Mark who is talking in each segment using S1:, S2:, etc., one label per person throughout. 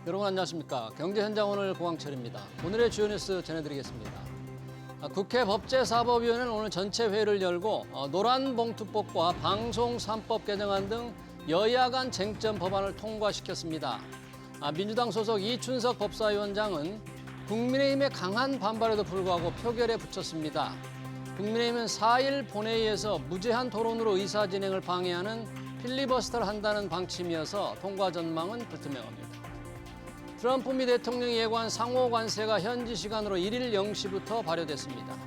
S1: 여러분 안녕하십니까. 경제현장 오늘 고광철입니다. 오늘의 주요 뉴스 전해드리겠습니다. 국회 법제사법위원회는 오늘 전체 회의를 열고 노란봉투법과 방송 3법 개정안 등 여야 간 쟁점 법안을 통과시켰습니다. 민주당 소속 이춘석 법사위원장은 국민의힘의 강한 반발에도 불구하고 표결에 붙였습니다. 국민의힘은 4일 본회의에서 무제한 토론으로 의사 진행을 방해하는 필리버스터를 한다는 방침이어서 통과 전망은 불투명합니다. 트럼프 미 대통령이 예고한 상호 관세가 현지 시간으로 1일 0시부터 발효됐습니다.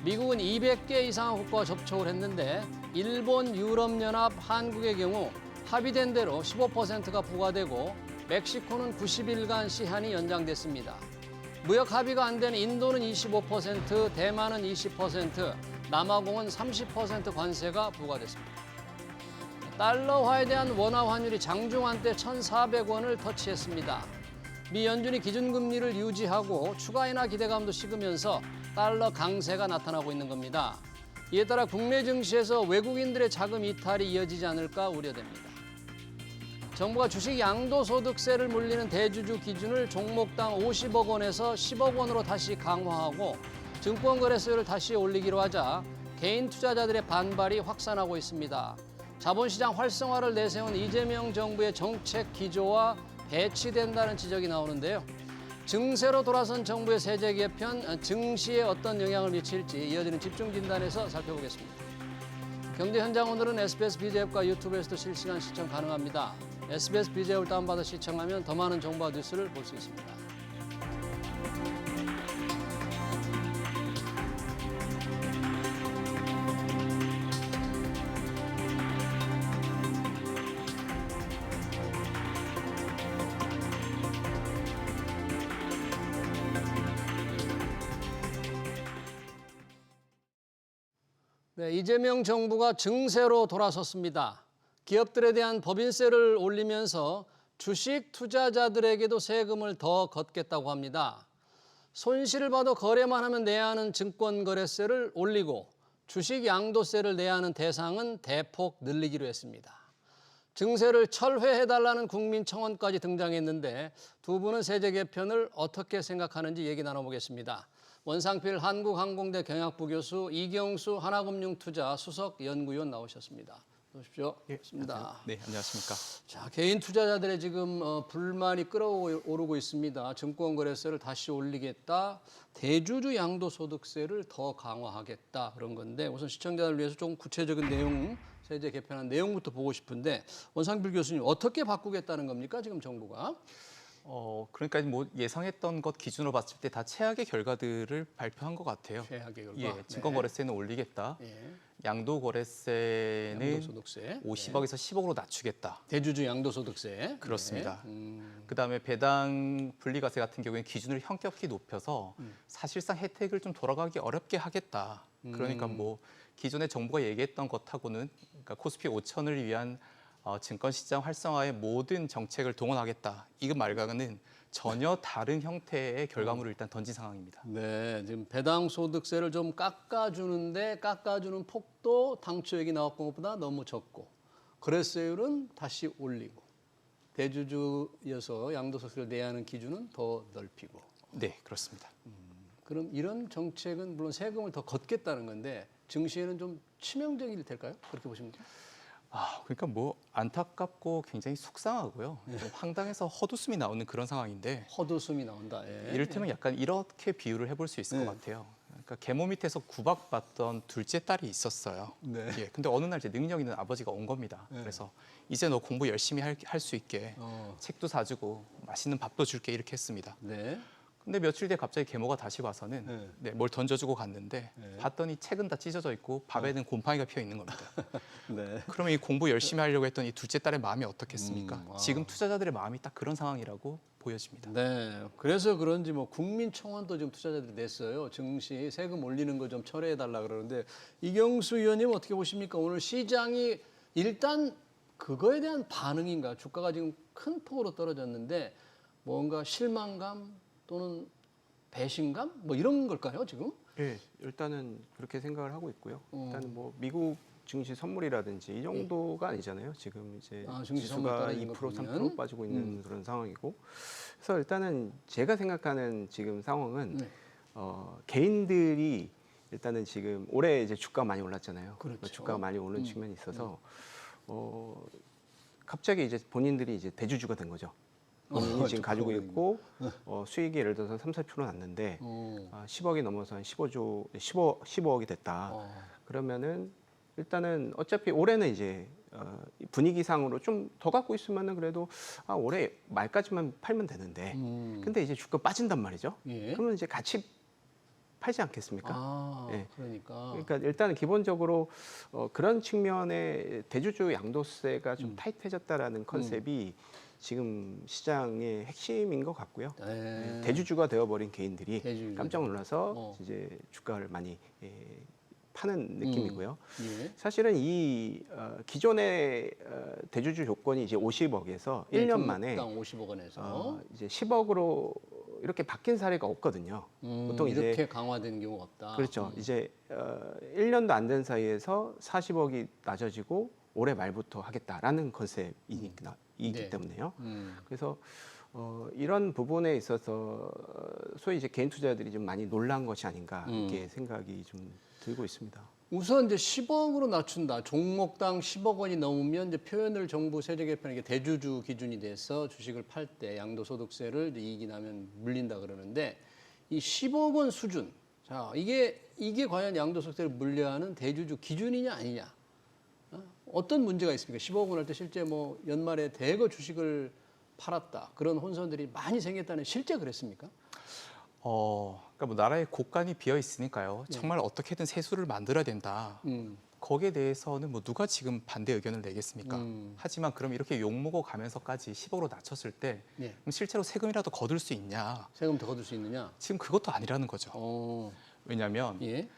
S1: 미국은 200개 이상의 국가와 접촉을 했는데 일본, 유럽연합, 한국의 경우 합의된 대로 15%가 부과되고 멕시코는 90일간 시한이 연장됐습니다. 무역 합의가 안 된 인도는 25%, 대만은 20%, 남아공은 30% 관세가 부과됐습니다. 달러화에 대한 원화 환율이 장중 한때 1,400원을 터치했습니다. 미 연준이 기준금리를 유지하고 추가 인하 기대감도 식으면서 달러 강세가 나타나고 있는 겁니다. 이에 따라 국내 증시에서 외국인들의 자금 이탈이 이어지지 않을까 우려됩니다. 정부가 주식 양도소득세를 물리는 대주주 기준을 종목당 50억 원에서 10억 원으로 다시 강화하고 증권거래세율을 다시 올리기로 하자 개인 투자자들의 반발이 확산하고 있습니다. 자본시장 활성화를 내세운 이재명 정부의 정책 기조와 배치된다는 지적이 나오는데요. 증세로 돌아선 정부의 세제 개편, 증시에 어떤 영향을 미칠지 이어지는 집중 진단에서 살펴보겠습니다. 경제 현장 오늘은 SBS BJ 앱과 유튜브에서도 실시간 시청 가능합니다. SBS BJ 앱을 다운받아 시청하면 더 많은 정보와 뉴스를 볼 수 있습니다. 네, 이재명 정부가 증세로 돌아섰습니다. 기업들에 대한 법인세를 올리면서 주식 투자자들에게도 세금을 더 걷겠다고 합니다. 손실을 봐도 거래만 하면 내야 하는 증권거래세를 올리고 주식 양도세를 내야 하는 대상은 대폭 늘리기로 했습니다. 증세를 철회해달라는 국민청원까지 등장했는데 두 분은 세제 개편을 어떻게 생각하는지 얘기 나눠보겠습니다. 원상필 한국항공대 경영학부 교수, 이경수 하나금융투자 수석연구위원 나오셨습니다. 오십시오. 반갑습니다.
S2: 네, 안녕하십니까.
S1: 자, 개인 투자자들의 지금 불만이 끓어오르고 있습니다. 증권거래세를 다시 올리겠다, 대주주 양도소득세를 더 강화하겠다 그런 건데 우선 시청자들 위해서 좀 구체적인 내용, 세제 개편한 내용부터 보고 싶은데 원상필 교수님 어떻게 바꾸겠다는 겁니까 지금 정부가?
S2: 그러니까 뭐 예상했던 것 기준으로 봤을 때 다 최악의 결과들을 발표한 것 같아요.
S1: 최악의 결과.
S2: 예, 증권거래세는 올리겠다.
S1: 네.
S2: 양도거래세는
S1: 양도소득세.
S2: 50억에서 10억으로 낮추겠다.
S1: 대주주 양도소득세.
S2: 그렇습니다.
S1: 네.
S2: 그다음에 배당 분리과세 같은 경우에는 기준을 현격히 높여서 사실상 혜택을 좀 돌아가기 어렵게 하겠다. 그러니까 뭐 기존에 정부가 얘기했던 것하고는 그러니까 코스피 5천을 위한 증권시장 활성화의 모든 정책을 동원하겠다. 이거 말과는 전혀 다른 형태의 결과물을 일단 던진 상황입니다.
S1: 네, 지금 배당 소득세를 좀 깎아주는데 깎아주는 폭도 당초 얘기 나왔던 것보다 너무 적고 거래세율은 다시 올리고 대주주여서 양도소득세를 내야 하는 기준은 더 넓히고.
S2: 네, 그렇습니다.
S1: 그럼 이런 정책은 물론 세금을 더 걷겠다는 건데 증시에는 좀 치명적이 될까요? 그렇게 보십니까?
S2: 그러니까 뭐 안타깝고 굉장히 속상하고요. 좀 황당해서 헛웃음이 나오는 그런 상황인데
S1: 헛웃음이 나온다. 예.
S2: 이를테면 약간 이렇게 비유를 해볼 수 있을 것 같아요. 그러니까 계모 밑에서 구박받던 둘째 딸이 있었어요.
S1: 네.
S2: 예, 근데 어느 날 이제 능력 있는 아버지가 온 겁니다. 그래서 이제 너 공부 열심히 할 수 있게 책도 사주고 맛있는 밥도 줄게 이렇게 했습니다.
S1: 네.
S2: 근데 며칠 뒤에 갑자기 계모가 다시 와서는 뭘 던져주고 갔는데 봤더니 책은 다 찢어져 있고 밥에는 곰팡이가 피어 있는 겁니다.
S1: 네.
S2: 그러면 이 공부 열심히 하려고 했던 이 둘째 딸의 마음이 어떻겠습니까? 지금 투자자들의 마음이 딱 그런 상황이라고 보여집니다.
S1: 네. 그래서 그런지 뭐 국민청원도 지금 투자자들이 냈어요. 증시 세금 올리는 거 좀 철회해달라 그러는데 이경수 의원님 어떻게 보십니까? 오늘 시장이 일단 그거에 대한 반응인가? 주가가 지금 큰 폭으로 떨어졌는데 뭔가 실망감 또는 배신감 뭐 이런 걸까요 지금?
S3: 네, 일단은 그렇게 생각을 하고 있고요. 일단은 뭐 미국 증시 선물이라든지 이 정도가 아니잖아요. 지금 이제
S1: 증시 선물
S3: 지수가
S1: 떨어지는
S3: 2%
S1: 거
S3: 3%
S1: 보면.
S3: 빠지고 있는 그런 상황이고, 그래서 일단은 제가 생각하는 지금 상황은
S1: 네.
S3: 개인들이 일단은 지금 올해 이제 주가 많이 올랐잖아요.
S1: 그렇죠.
S3: 주가가 많이 오른 측면이 있어서 갑자기 이제 본인들이 이제 대주주가 된 거죠. 본인이 지금 가지고 있고 수익이 예를 들어서 3, 4% 났는데 10억이 넘어서 한 15억이 됐다. 그러면은 일단은 어차피 올해는 이제 분위기상으로 좀 더 갖고 있으면은 그래도 올해 말까지만 팔면 되는데 근데 이제 주가 빠진단 말이죠.
S1: 예.
S3: 그러면 이제 같이 팔지 않겠습니까? 예.
S1: 그러니까
S3: 일단은 기본적으로 그런 측면에 대주주 양도세가 좀 타이트해졌다라는 컨셉이 지금 시장의 핵심인 것 같고요.
S1: 네.
S3: 대주주가 되어버린 개인들이
S1: 대주주가
S3: 깜짝 놀라서 이제 주가를 많이 파는 느낌이고요.
S1: 예.
S3: 사실은 이 기존의 대주주 조건이 이제 50억에서 1년 만에
S1: 당 50억 원에서
S3: 이제 10억으로 이렇게 바뀐 사례가 없거든요. 보통 이제
S1: 이렇게 강화되는 경우가 없다.
S3: 그렇죠. 이제 1년도 안 된 사이에서 40억이 낮아지고 올해 말부터 하겠다라는 컨셉이기
S1: 네.
S3: 때문에요. 그래서 이런 부분에 있어서 소위 이제 개인 투자자들이 좀 많이 놀란 것이 아닌가 이렇게 생각이 좀 들고 있습니다.
S1: 우선 이제 10억으로 낮춘다. 종목당 10억 원이 넘으면 이제 표현을 정부 세제 개편에 대주주 기준이 돼서 주식을 팔 때 양도소득세를 이제 이익이 나면 물린다 그러는데 이 10억 원 수준. 자, 이게 과연 양도소득세를 물려하는 대주주 기준이냐 아니냐. 어떤 문제가 있습니까? 10억 원 할 때 실제 뭐 연말에 대거 주식을 팔았다. 그런 혼선들이 많이 생겼다는 실제 그랬습니까?
S2: 그러니까 뭐 나라의 곳간이 비어 있으니까요. 정말 어떻게든 세수를 만들어야 된다. 거기에 대해서는 뭐 누가 지금 반대 의견을 내겠습니까? 하지만 그럼 이렇게 욕먹어 가면서까지 10억으로 낮췄을 때
S1: 예.
S2: 그럼 실제로 세금이라도 거둘 수 있냐?
S1: 세금 더 거둘 수 있느냐?
S2: 지금 그것도 아니라는 거죠. 왜냐하면
S1: 예.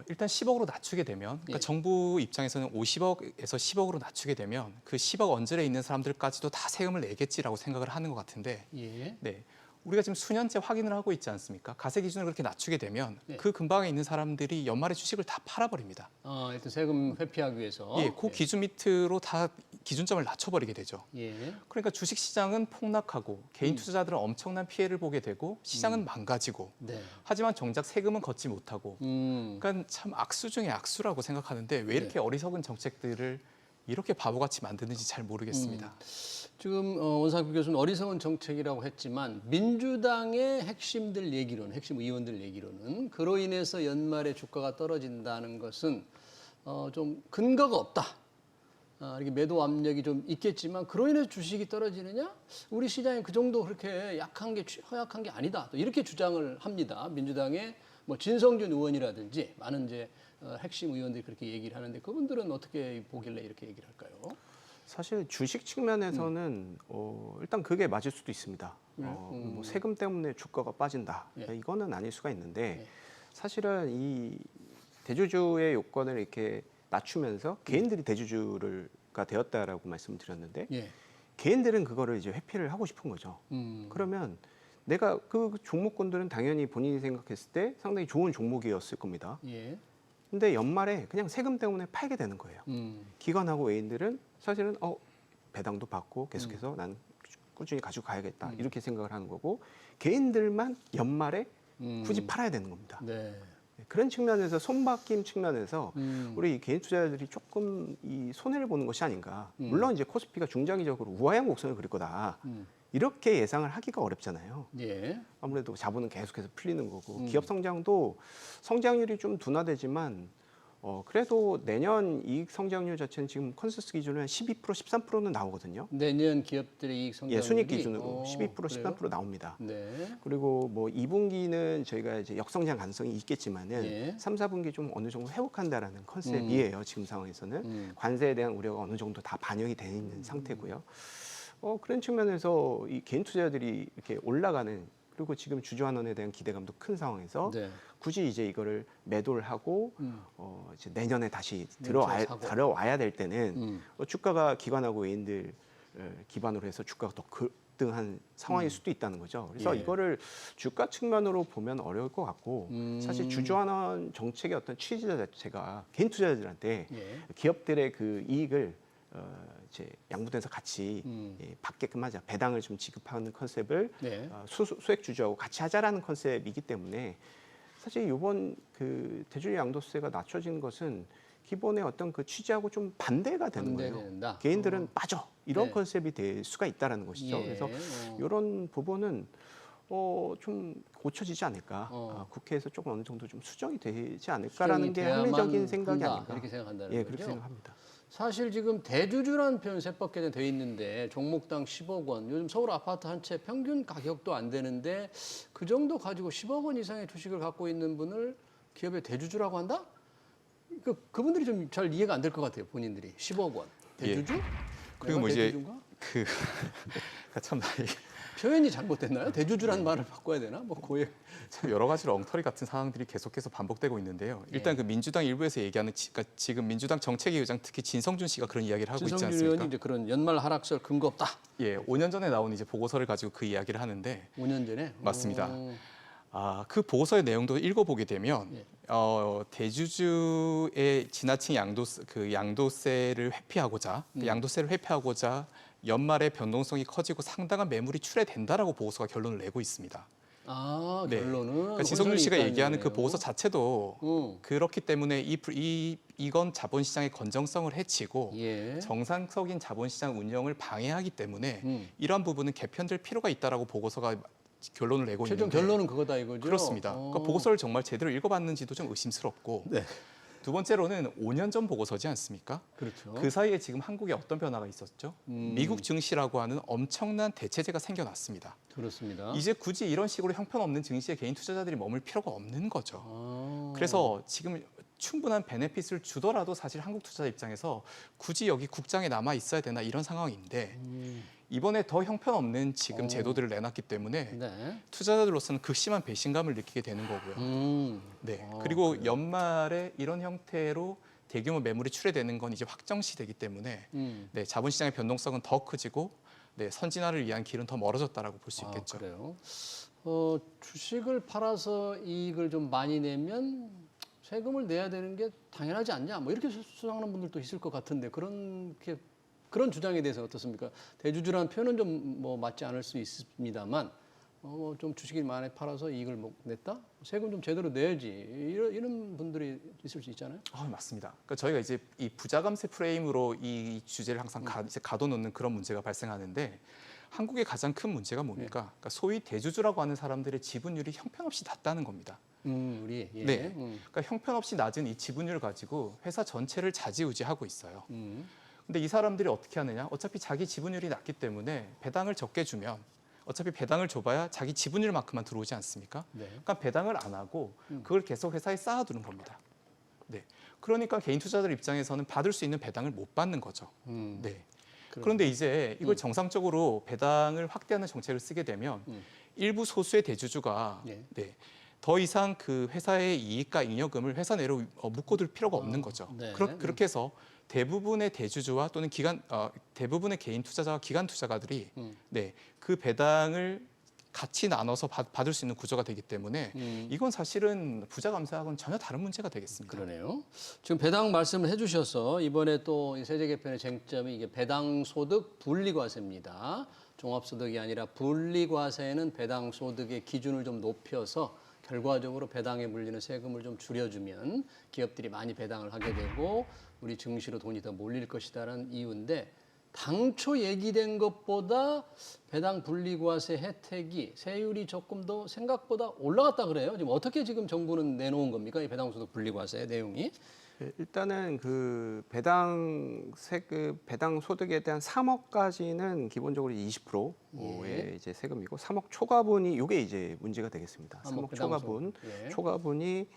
S2: 일단 10억으로 낮추게 되면 그러니까
S1: 예.
S2: 정부 입장에서는 50억에서 10억으로 낮추게 되면 그 10억 언저리에 있는 사람들까지도 다 세금을 내겠지라고 생각을 하는 것 같은데
S1: 예.
S2: 네. 우리가 지금 수년째 확인을 하고 있지 않습니까? 가세 기준을 그렇게 낮추게 되면
S1: 네.
S2: 그 근방에 있는 사람들이 연말에 주식을 다 팔아버립니다.
S1: 일단 세금 회피하기 위해서.
S2: 예, 그 기준 밑으로 다 기준점을 낮춰버리게 되죠.
S1: 예.
S2: 그러니까 주식 시장은 폭락하고 개인 투자자들은 엄청난 피해를 보게 되고 시장은 망가지고
S1: 네.
S2: 하지만 정작 세금은 걷지 못하고 그러니까 참 악수 중에 악수라고 생각하는데 왜 이렇게 어리석은 정책들을 이렇게 바보같이 만드는지 잘 모르겠습니다.
S1: 지금 원상표 교수는 어리석은 정책이라고 했지만 민주당의 핵심 의원들 얘기로는 그로 인해서 연말에 주가가 떨어진다는 것은 좀 근거가 없다. 이렇게 매도 압력이 좀 있겠지만 그로 인해서 주식이 떨어지느냐? 우리 시장이 그 정도 그렇게 허약한 게 아니다. 또 이렇게 주장을 합니다. 민주당의 뭐 진성준 의원이라든지 많은 이제 핵심 의원들이 그렇게 얘기를 하는데 그분들은 어떻게 보길래 이렇게 얘기를 할까요?
S3: 사실 주식 측면에서는 일단 그게 맞을 수도 있습니다. 뭐 세금 때문에 주가가 빠진다. 이거는 아닐 수가 있는데 사실은 이 대주주의 요건을 이렇게 낮추면서 개인들이 대주주가 되었다라고 말씀드렸는데 개인들은 그거를 이제 회피를 하고 싶은 거죠. 그러면 내가 그 종목군들은 당연히 본인이 생각했을 때 상당히 좋은 종목이었을 겁니다. 근데 연말에 그냥 세금 때문에 팔게 되는 거예요. 기관하고 외인들은 사실은 배당도 받고 계속해서 난 꾸준히 가지고 가야겠다 이렇게 생각을 하는 거고 개인들만 연말에 굳이 팔아야 되는 겁니다.
S1: 네.
S3: 그런 측면에서 손바뀜 측면에서 우리 개인 투자자들이 조금 이 손해를 보는 것이 아닌가. 물론 이제 코스피가 중장기적으로 우하향 곡선을 그릴 거다. 이렇게 예상을 하기가 어렵잖아요.
S1: 예.
S3: 아무래도 자본은 계속해서 풀리는 거고 기업 성장도 성장률이 좀 둔화되지만 그래도 내년 이익 성장률 자체는 지금 컨센서스 기준으로 한 12%, 13%는 나오거든요.
S1: 내년 기업들의 이익 성장률이
S3: 순익 기준으로 12%,
S1: 그래요?
S3: 13% 나옵니다.
S1: 네.
S3: 그리고 뭐 2분기는 저희가 이제 역성장 가능성이 있겠지만은 3, 4분기 좀 어느 정도 회복한다라는 컨셉이에요. 지금 상황에서는 관세에 대한 우려가 어느 정도 다 반영이 돼 있는 상태고요. 그런 측면에서 이 개인 투자자들이 이렇게 올라가는 그리고 지금 주주환원에 대한 기대감도 큰 상황에서 굳이 이제 이거를 매도를 하고 이제 내년에 다시 들어와야 될 때는 주가가 기관하고 외인들 기반으로 해서 주가가 더 급등한 상황일 수도 있다는 거죠. 그래서
S1: 예.
S3: 이거를 주가 측면으로 보면 어려울 것 같고 사실 주주환원 정책의 어떤 취지 자체가 개인 투자자들한테
S1: 예.
S3: 기업들의 그 이익을 이제 양분해서 같이 받게끔 하자, 배당을 좀 지급하는 컨셉을
S1: 네.
S3: 소액 주주하고 같이 하자라는 컨셉이기 때문에 사실 이번 그 대주주 양도세가 낮춰지는 것은 기본의 어떤 그 취지하고 좀 반대가 되는 거예요.
S1: 반대된다.
S3: 개인들은 빠져 이런
S1: 네.
S3: 컨셉이 될 수가 있다라는 것이죠.
S1: 예.
S3: 그래서 이런 부분은 좀 고쳐지지 않을까. 국회에서 조금 어느 정도 좀 수정이 되지 않을까라는 게 합리적인 생각이
S1: 한다,
S3: 아닌가.
S1: 이렇게 생각한다는
S3: 예,
S1: 거죠.
S3: 그렇게 생각합니다.
S1: 사실 지금 대주주라는 표현 세법 개정 돼 있는데 종목당 10억 원. 요즘 서울 아파트 한 채 평균 가격도 안 되는데 그 정도 가지고 10억 원 이상의 주식을 갖고 있는 분을 기업의 대주주라고 한다? 그분들이 좀 잘 이해가 안 될 것 같아요. 본인들이 10억 원 대주주?
S2: 예. 그리고
S1: 내가
S2: 뭐 이제
S1: 대주주인가?
S2: 참
S1: 표현이 잘못됐나요? 대주주라는 말을 바꿔야 되나? 뭐 고액.
S2: 참 여러 가지로 엉터리 같은 상황들이 계속해서 반복되고 있는데요. 일단 그 민주당 일부에서 얘기하는 그러니까 지금 민주당 정책위 의장 특히 진성준 씨가 그런 이야기를 하고 있지
S1: 진성준
S2: 않습니까?
S1: 의원이 이제 그런 연말 하락설 근거 없다.
S2: 예, 5년 전에 나온 이제 보고서를 가지고 그 이야기를 하는데
S1: 5년 전에.
S2: 맞습니다. 그 보고서의 내용도 읽어보게 되면
S1: 예.
S2: 대주주의 지나친 양도세를 회피하고자 양도세를 회피하고자 연말에 변동성이 커지고 상당한 매물이 출회된다라고 보고서가 결론을 내고 있습니다. 네.
S1: 결론은.
S2: 그러니까 진성준 씨가
S1: 혼선이
S2: 얘기하는 그
S1: 있다는
S2: 보고서 자체도 그렇기 때문에 이건 자본시장의 건정성을 해치고
S1: 예.
S2: 정상적인 자본시장 운영을 방해하기 때문에
S1: 이런
S2: 이러한 부분은 개편될 필요가 있다라고 보고서가 결론을 내고
S1: 최종
S2: 있는데
S1: 결론은 그거다 이거죠.
S2: 그렇습니다. 그러니까 보고서를 정말 제대로 읽어봤는지도 좀 의심스럽고
S1: 네.
S2: 두 번째로는 5년 전 보고서지 않습니까?
S1: 그렇죠.
S2: 그 사이에 지금 한국에 어떤 변화가 있었죠? 미국 증시라고 하는 엄청난 대체제가 생겨났습니다.
S1: 그렇습니다.
S2: 이제 굳이 이런 식으로 형편없는 증시에 개인 투자자들이 머물 필요가 없는 거죠.
S1: 아.
S2: 그래서 지금 충분한 베네핏을 주더라도 사실 한국 투자자 입장에서 굳이 여기 국장에 남아 있어야 되나 이런 상황인데 이번에 더 형편없는 지금 제도들을 내놨기 때문에
S1: 네.
S2: 투자자들로서는 극심한 배신감을 느끼게 되는 거고요. 네. 그리고
S1: 그래요?
S2: 연말에 이런 형태로 대규모 매물이 출회되는 건 이제 확정시되기 때문에 네, 자본시장의 변동성은 더 커지고 네, 선진화를 위한 길은 더 멀어졌다라고 볼 수 있겠죠.
S1: 그래요. 주식을 팔아서 이익을 좀 많이 내면 세금을 내야 되는 게 당연하지 않냐? 뭐 이렇게 주장하는 분들도 있을 것 같은데 그런 주장에 대해서 어떻습니까? 대주주라는 표현은 좀 뭐 맞지 않을 수 있습니다만 좀 주식을 많이 팔아서 이익을 냈다? 세금 좀 제대로 내야지. 이런 분들이 있을 수 있잖아요.
S2: 맞습니다. 그러니까 저희가 이제 이 부자 감세 프레임으로 이 주제를 항상 이제 가둬놓는 그런 문제가 발생하는데 한국의 가장 큰 문제가 뭡니까? 그러니까 소위 대주주라고 하는 사람들의 지분율이 형편없이 낮다는 겁니다.
S1: 우리 예.
S2: 네. 그러니까 형편없이 낮은 이 지분율을 가지고 회사 전체를 좌지우지하고 있어요. 근데 이 사람들이 어떻게 하느냐? 어차피 자기 지분율이 낮기 때문에 배당을 적게 주면 어차피 배당을 줘봐야 자기 지분율만큼만 들어오지 않습니까?
S1: 네.
S2: 그러니까 배당을 안 하고 그걸 계속 회사에 쌓아두는 겁니다. 네. 그러니까 개인 투자자들 입장에서는 받을 수 있는 배당을 못 받는 거죠. 네. 그런데 이제 이걸 정상적으로 배당을 확대하는 정책을 쓰게 되면 일부 소수의 대주주가
S1: 예.
S2: 네. 더 이상 그 회사의 이익과 잉여금을 회사 내로 묶어둘 필요가 없는 거죠.
S1: 네.
S2: 그렇게 해서 대부분의 대주주와 또는 대부분의 개인 투자자와 기관 투자가들이 네, 그 배당을 같이 나눠서 받을 수 있는 구조가 되기 때문에 이건 사실은 부자 감세하고는 전혀 다른 문제가 되겠습니다.
S1: 그러네요. 지금 배당 말씀을 해주셔서 이번에 또 세제 개편의 쟁점이 이게 배당 소득 분리과세입니다. 종합소득이 아니라 분리과세는 배당 소득의 기준을 좀 높여서 결과적으로 배당에 물리는 세금을 좀 줄여주면 기업들이 많이 배당을 하게 되고 우리 증시로 돈이 더 몰릴 것이다라는 이유인데 당초 얘기된 것보다 배당 분리과세 혜택이 세율이 조금 더 생각보다 올라갔다 그래요. 지금 어떻게 지금 정부는 내놓은 겁니까? 이 배당소득 분리과세 내용이?
S3: 일단은 그 배당 소득에 대한 3억까지는 기본적으로 20%의 이제 세금이고 3억 초과분이 이게 이제 문제가 되겠습니다. 3억 초과분,
S1: 예.
S3: 초과분이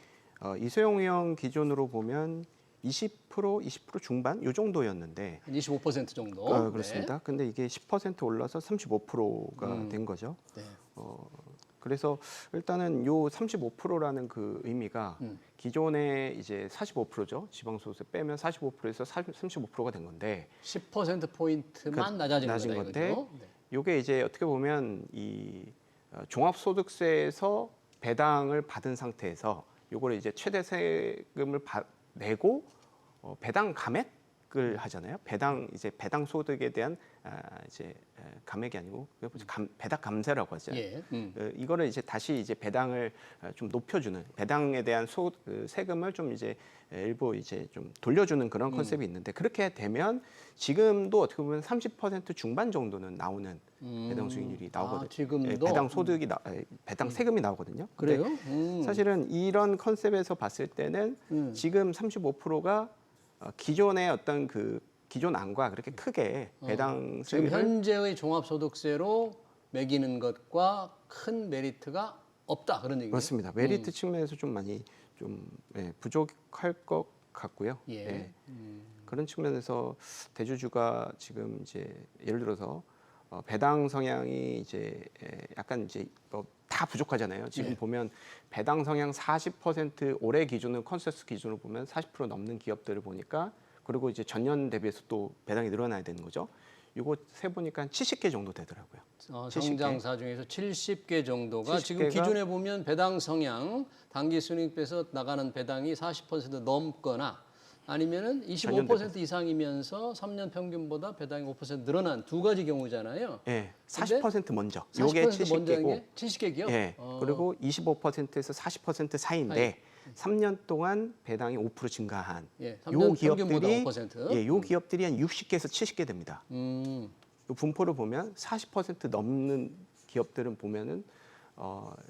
S3: 이소영 의원 기준으로 보면 20% 중반 요 정도였는데
S1: 한 25% 정도.
S3: 그렇습니다. 근데 이게 10% 올라서 35%가 된 거죠.
S1: 네.
S3: 그래서 일단은 요 35%라는 그 의미가 기존에 이제 45%죠. 지방소득세 빼면 45%에서 35%가 된 건데
S1: 10%포인트만 낮아진 거다,
S3: 건데
S1: 이거죠? 네.
S3: 요게 이제 어떻게 보면 이 종합소득세에서 배당을 받은 상태에서 요거를 이제 최대 세금을 내고 배당 감액을 하잖아요. 배당 소득에 대한 이제 감액이 아니고 배당 감세라고 하죠.
S1: 예.
S3: 이거를 이제 다시 이제 배당을 좀 높여주는 배당에 대한 세금을 좀 이제 일부 이제 좀 돌려주는 그런 컨셉이 있는데 그렇게 되면 지금도 어떻게 보면 30% 중반 정도는 나오는 배당 수익률이 나오거든요.
S1: 지금도
S3: 배당 소득이 배당 세금이 나오거든요. 근데
S1: 그래요?
S3: 사실은 이런 컨셉에서 봤을 때는 지금 35%가 기존의 어떤 그 기존 안과 그렇게 크게 배당
S1: 지금
S3: 세금을
S1: 현재의 종합소득세로 매기는 것과 큰 메리트가 없다, 그런 얘기예요.
S3: 그렇습니다. 메리트 측면에서 좀 많이 좀 부족할 것 같고요.
S1: 예.
S3: 예. 그런 측면에서 대주주가 지금 이제 예를 들어서 배당 성향이 이제 약간 이제 다 부족하잖아요. 지금
S1: 예.
S3: 보면 배당 성향 40% 올해 기준으로 컨센서스 기준으로 보면 40% 넘는 기업들을 보니까 그리고 이제 전년 대비해서 또 배당이 늘어나야 되는 거죠. 이거 세 보니까 한 70개 정도 되더라고요. 70개.
S1: 성장사 중에서 70개 정도가
S3: 70
S1: 지금
S3: 개가
S1: 기준에 보면 배당 성향, 단기 순이익에서 나가는 배당이 40% 넘거나 아니면은 25% 이상이면서 3년 평균보다 배당이 5% 늘어난 두 가지 경우잖아요.
S3: 예, 40% 먼저. 요게
S1: 40% 먼저
S3: 70개고.
S1: 게 70개 기업.
S3: 예. 그리고 25%에서 40% 사이인데 3년 동안 배당이 5% 증가한
S1: 예,
S3: 요
S1: 3년
S3: 기업들이
S1: 평균보다 5%.
S3: 요 기업들이 한 60개에서 70개 됩니다.
S1: 음.
S3: 요 분포를 보면 40% 넘는 기업들은 보면은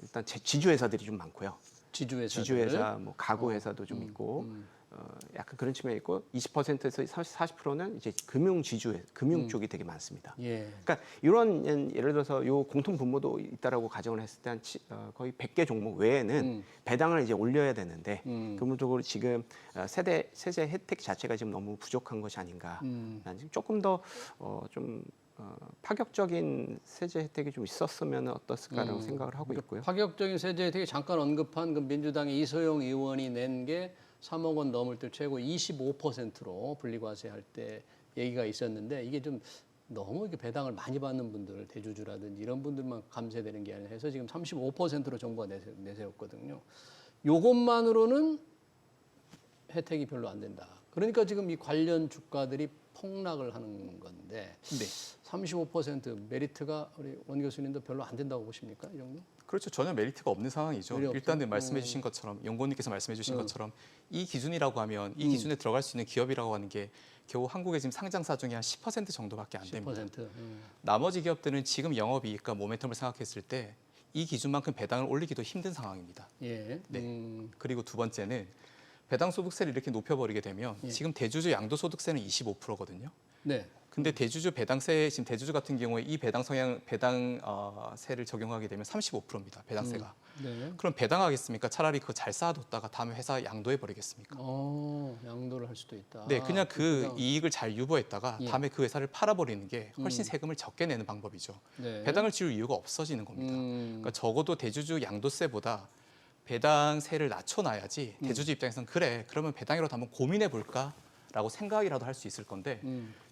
S3: 일단 지주 회사들이 좀 많고요.
S1: 지주회사.
S3: 지주 회사, 뭐 가구 회사도 좀 있고 약간 그런 측면이 있고 20%에서 40%는 이제 금융 쪽이 되게 많습니다.
S1: 예.
S3: 그러니까 이런 예를 들어서 요 공통 분모도 있다라고 가정을 했을 때 한 거의 100개 종목 외에는 배당을 이제 올려야 되는데 근본적으로 지금 세제 혜택 자체가 지금 너무 부족한 것이 아닌가. 난 지금 조금 더 좀 파격적인 세제 혜택이 좀 있었으면 어떻을까라고 생각을 하고 있고요.
S1: 파격적인 세제 혜택이 잠깐 언급한 그 민주당의 이소영 의원이 낸 게 3억 원 넘을 때 최고 25%로 분리과세할 때 얘기가 있었는데 이게 좀 너무 이렇게 배당을 많이 받는 분들, 대주주라든지 이런 분들만 감세되는 게 아니라 해서 지금 35%로 정부가 내세웠거든요. 요것만으로는 혜택이 별로 안 된다. 그러니까 지금 이 관련 주가들이 폭락을 하는 건데
S2: 네.
S1: 35% 메리트가 우리 원 교수님도 별로 안 된다고 보십니까? 이 정도?
S2: 그렇죠. 전혀 메리트가 없는 상황이죠.
S1: 메리트 없죠?
S2: 일단은 말씀해 주신 것처럼 연구원님께서 말씀해 주신 것처럼 이 기준이라고 하면 이 기준에 들어갈 수 있는 기업이라고 하는 게 겨우 한국의 지금 상장사 중에 한 10% 정도밖에 안 됩니다.
S1: 10%.
S2: 나머지 기업들은 지금 영업이익과 모멘텀을 생각했을 때 이 기준만큼 배당을 올리기도 힘든 상황입니다.
S1: 예.
S2: 네. 그리고 두 번째는 배당 소득세를 이렇게 높여버리게 되면 지금 대주주 양도소득세는 25%거든요.
S1: 네.
S2: 근데 대주주 배당세 지금 대주주 같은 경우에 이 배당 성향 세를 적용하게 되면 35%입니다. 배당세가.
S1: 네.
S2: 그럼 배당하겠습니까? 차라리 그거 잘 쌓아뒀다가 다음에 회사 양도해 버리겠습니까?
S1: 양도를 할 수도 있다.
S2: 네, 그냥 그
S1: 배당.
S2: 이익을 잘 유보했다가
S1: 예.
S2: 다음에 그 회사를 팔아버리는 게 훨씬 세금을 적게 내는 방법이죠.
S1: 네.
S2: 배당을 지울 이유가 없어지는 겁니다.
S1: 음.
S2: 그러니까 적어도 대주주 양도세보다 배당세를 낮춰놔야지 대주주 입장에서는 그래 그러면 배당이라도 한번 고민해 볼까라고 생각이라도 할 수 있을 건데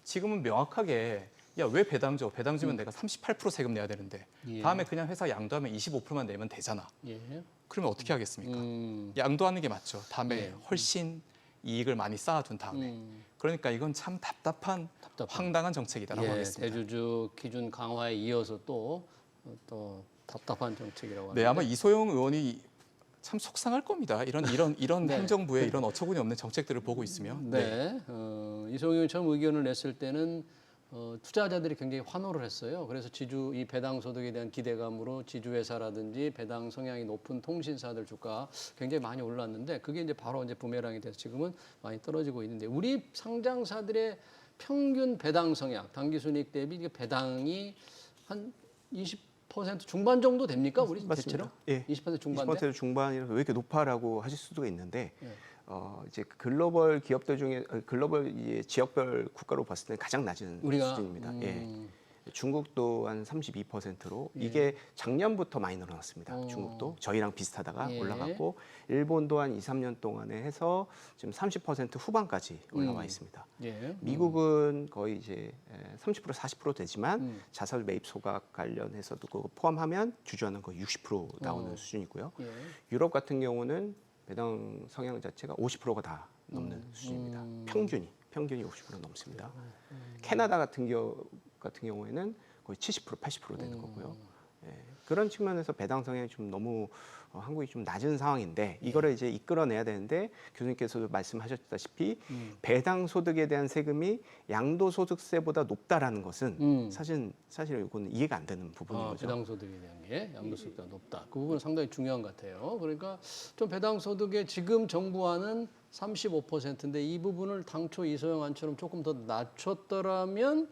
S2: 지금은 명확하게 야 왜 배당 줘? 배당 주면 내가 38% 세금 내야 되는데
S1: 예.
S2: 다음에 그냥 회사 양도하면 25%만 내면 되잖아.
S1: 예.
S2: 그러면 어떻게 하겠습니까? 양도하는 게 맞죠. 다음에
S1: 예.
S2: 훨씬 이익을 많이 쌓아둔 다음에. 그러니까 이건 참 답답한 황당한 정책이다라고
S1: 예,
S2: 하겠습니다.
S1: 대주주 기준 강화에 이어서 또 답답한 정책이라고 하는데.
S2: 네, 아마 이소영 의원이 참 속상할 겁니다. 이런
S1: 네.
S2: 행정부의 이런 어처구니 없는 정책들을 보고 있으면.
S1: 네. 이소영 의원 처음 의견을 냈을 때는 투자자들이 굉장히 환호를 했어요. 그래서 이 배당 소득에 대한 기대감으로 지주회사라든지 배당 성향이 높은 통신사들 주가 굉장히 많이 올랐는데 그게 이제 바로 이제 부메랑이 돼서 지금은 많이 떨어지고 있는데 우리 상장사들의 평균 배당 성향, 당기순이익 대비 이게 배당이 한 20% 중반 정도 됩니까? 우리 대체로?
S3: 예.
S1: 20% 중반대?
S3: 20% 중반이라서 왜 이렇게 높아라고 하실 수도 있는데
S1: 예.
S3: 이제 글로벌 기업들 중에 글로벌 지역별 국가로 봤을 때 가장 낮은
S1: 우리가
S3: 수준입니다. 예. 중국도 한 32%로 이게 작년부터 많이 늘어났습니다. 중국도 저희랑 비슷하다가 올라갔고 일본도 한 2, 3년 동안에 해서 지금 30% 후반까지 올라와 있습니다. 미국은 거의 이제 30% 40% 되지만 자사 매입 소각 관련해서도 그거 포함하면 주주하는 거의 60% 나오는 수준이고요. 유럽 같은 경우는 배당 성향 자체가 50%가 다 넘는 수준입니다. 평균이 50% 넘습니다. 캐나다 같은 경우에는 거의 70% 80% 되는 거고요. 그런 측면에서 배당 성향이 좀 너무 한국이 좀 낮은 상황인데 이거를 이제 이끌어내야 되는데 교수님께서도 말씀하셨다시피 배당 소득에 대한 세금이 양도소득세보다 높다라는 것은 사실 이거는 이해가 안 되는 부분인 거죠.
S1: 배당 소득에 대한 게 양도소득보다 높다. 그 부분은 상당히 중요한 것 같아요. 그러니까 좀 배당 소득의 지금 정부안은 35%인데 이 부분을 당초 이소영 안처럼 조금 더 낮췄더라면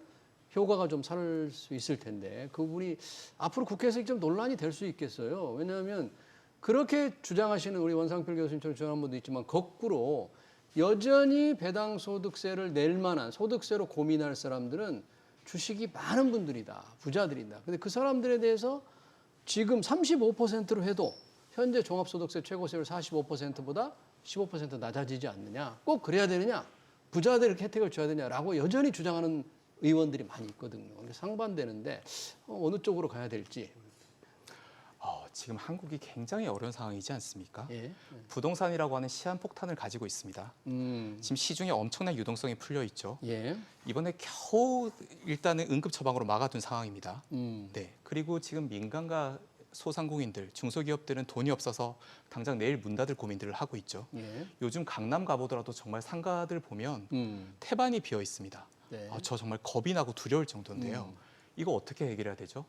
S1: 효과가 좀 살 수 있을 텐데 그 부분이 앞으로 국회에서 좀 논란이 될 수 있겠어요. 왜냐하면 그렇게 주장하시는 우리 원상필 교수님처럼 주장하는 분도 있지만 거꾸로 여전히 배당 소득세를 낼 만한 소득세로 고민할 사람들은 주식이 많은 분들이다. 부자들이다. 근데 그 사람들에 대해서 지금 35%로 해도 현재 종합소득세 최고세율 45%보다 15% 낮아지지 않느냐. 꼭 그래야 되느냐. 부자들에게 혜택을 줘야 되냐라고 여전히 주장하는 의원들이 많이 있거든요. 상반되는데 어느 쪽으로 가야 될지.
S2: 지금 한국이 굉장히 어려운 상황이지 않습니까?
S1: 예.
S2: 부동산이라고 하는 시한폭탄을 가지고 있습니다. 지금 시중에 엄청난 유동성이 풀려 있죠.
S1: 예.
S2: 이번에 겨우 일단은 응급 처방으로 막아둔 상황입니다. 네. 그리고 지금 민간과 소상공인들, 중소기업들은 돈이 없어서 당장 내일 문 닫을 고민들을 하고 있죠.
S1: 예.
S2: 요즘 강남 가보더라도 정말 상가들 보면 태반이 비어 있습니다.
S1: 네.
S2: 저 정말 겁이 나고 두려울 정도인데요. 이거 어떻게 해결해야 되죠?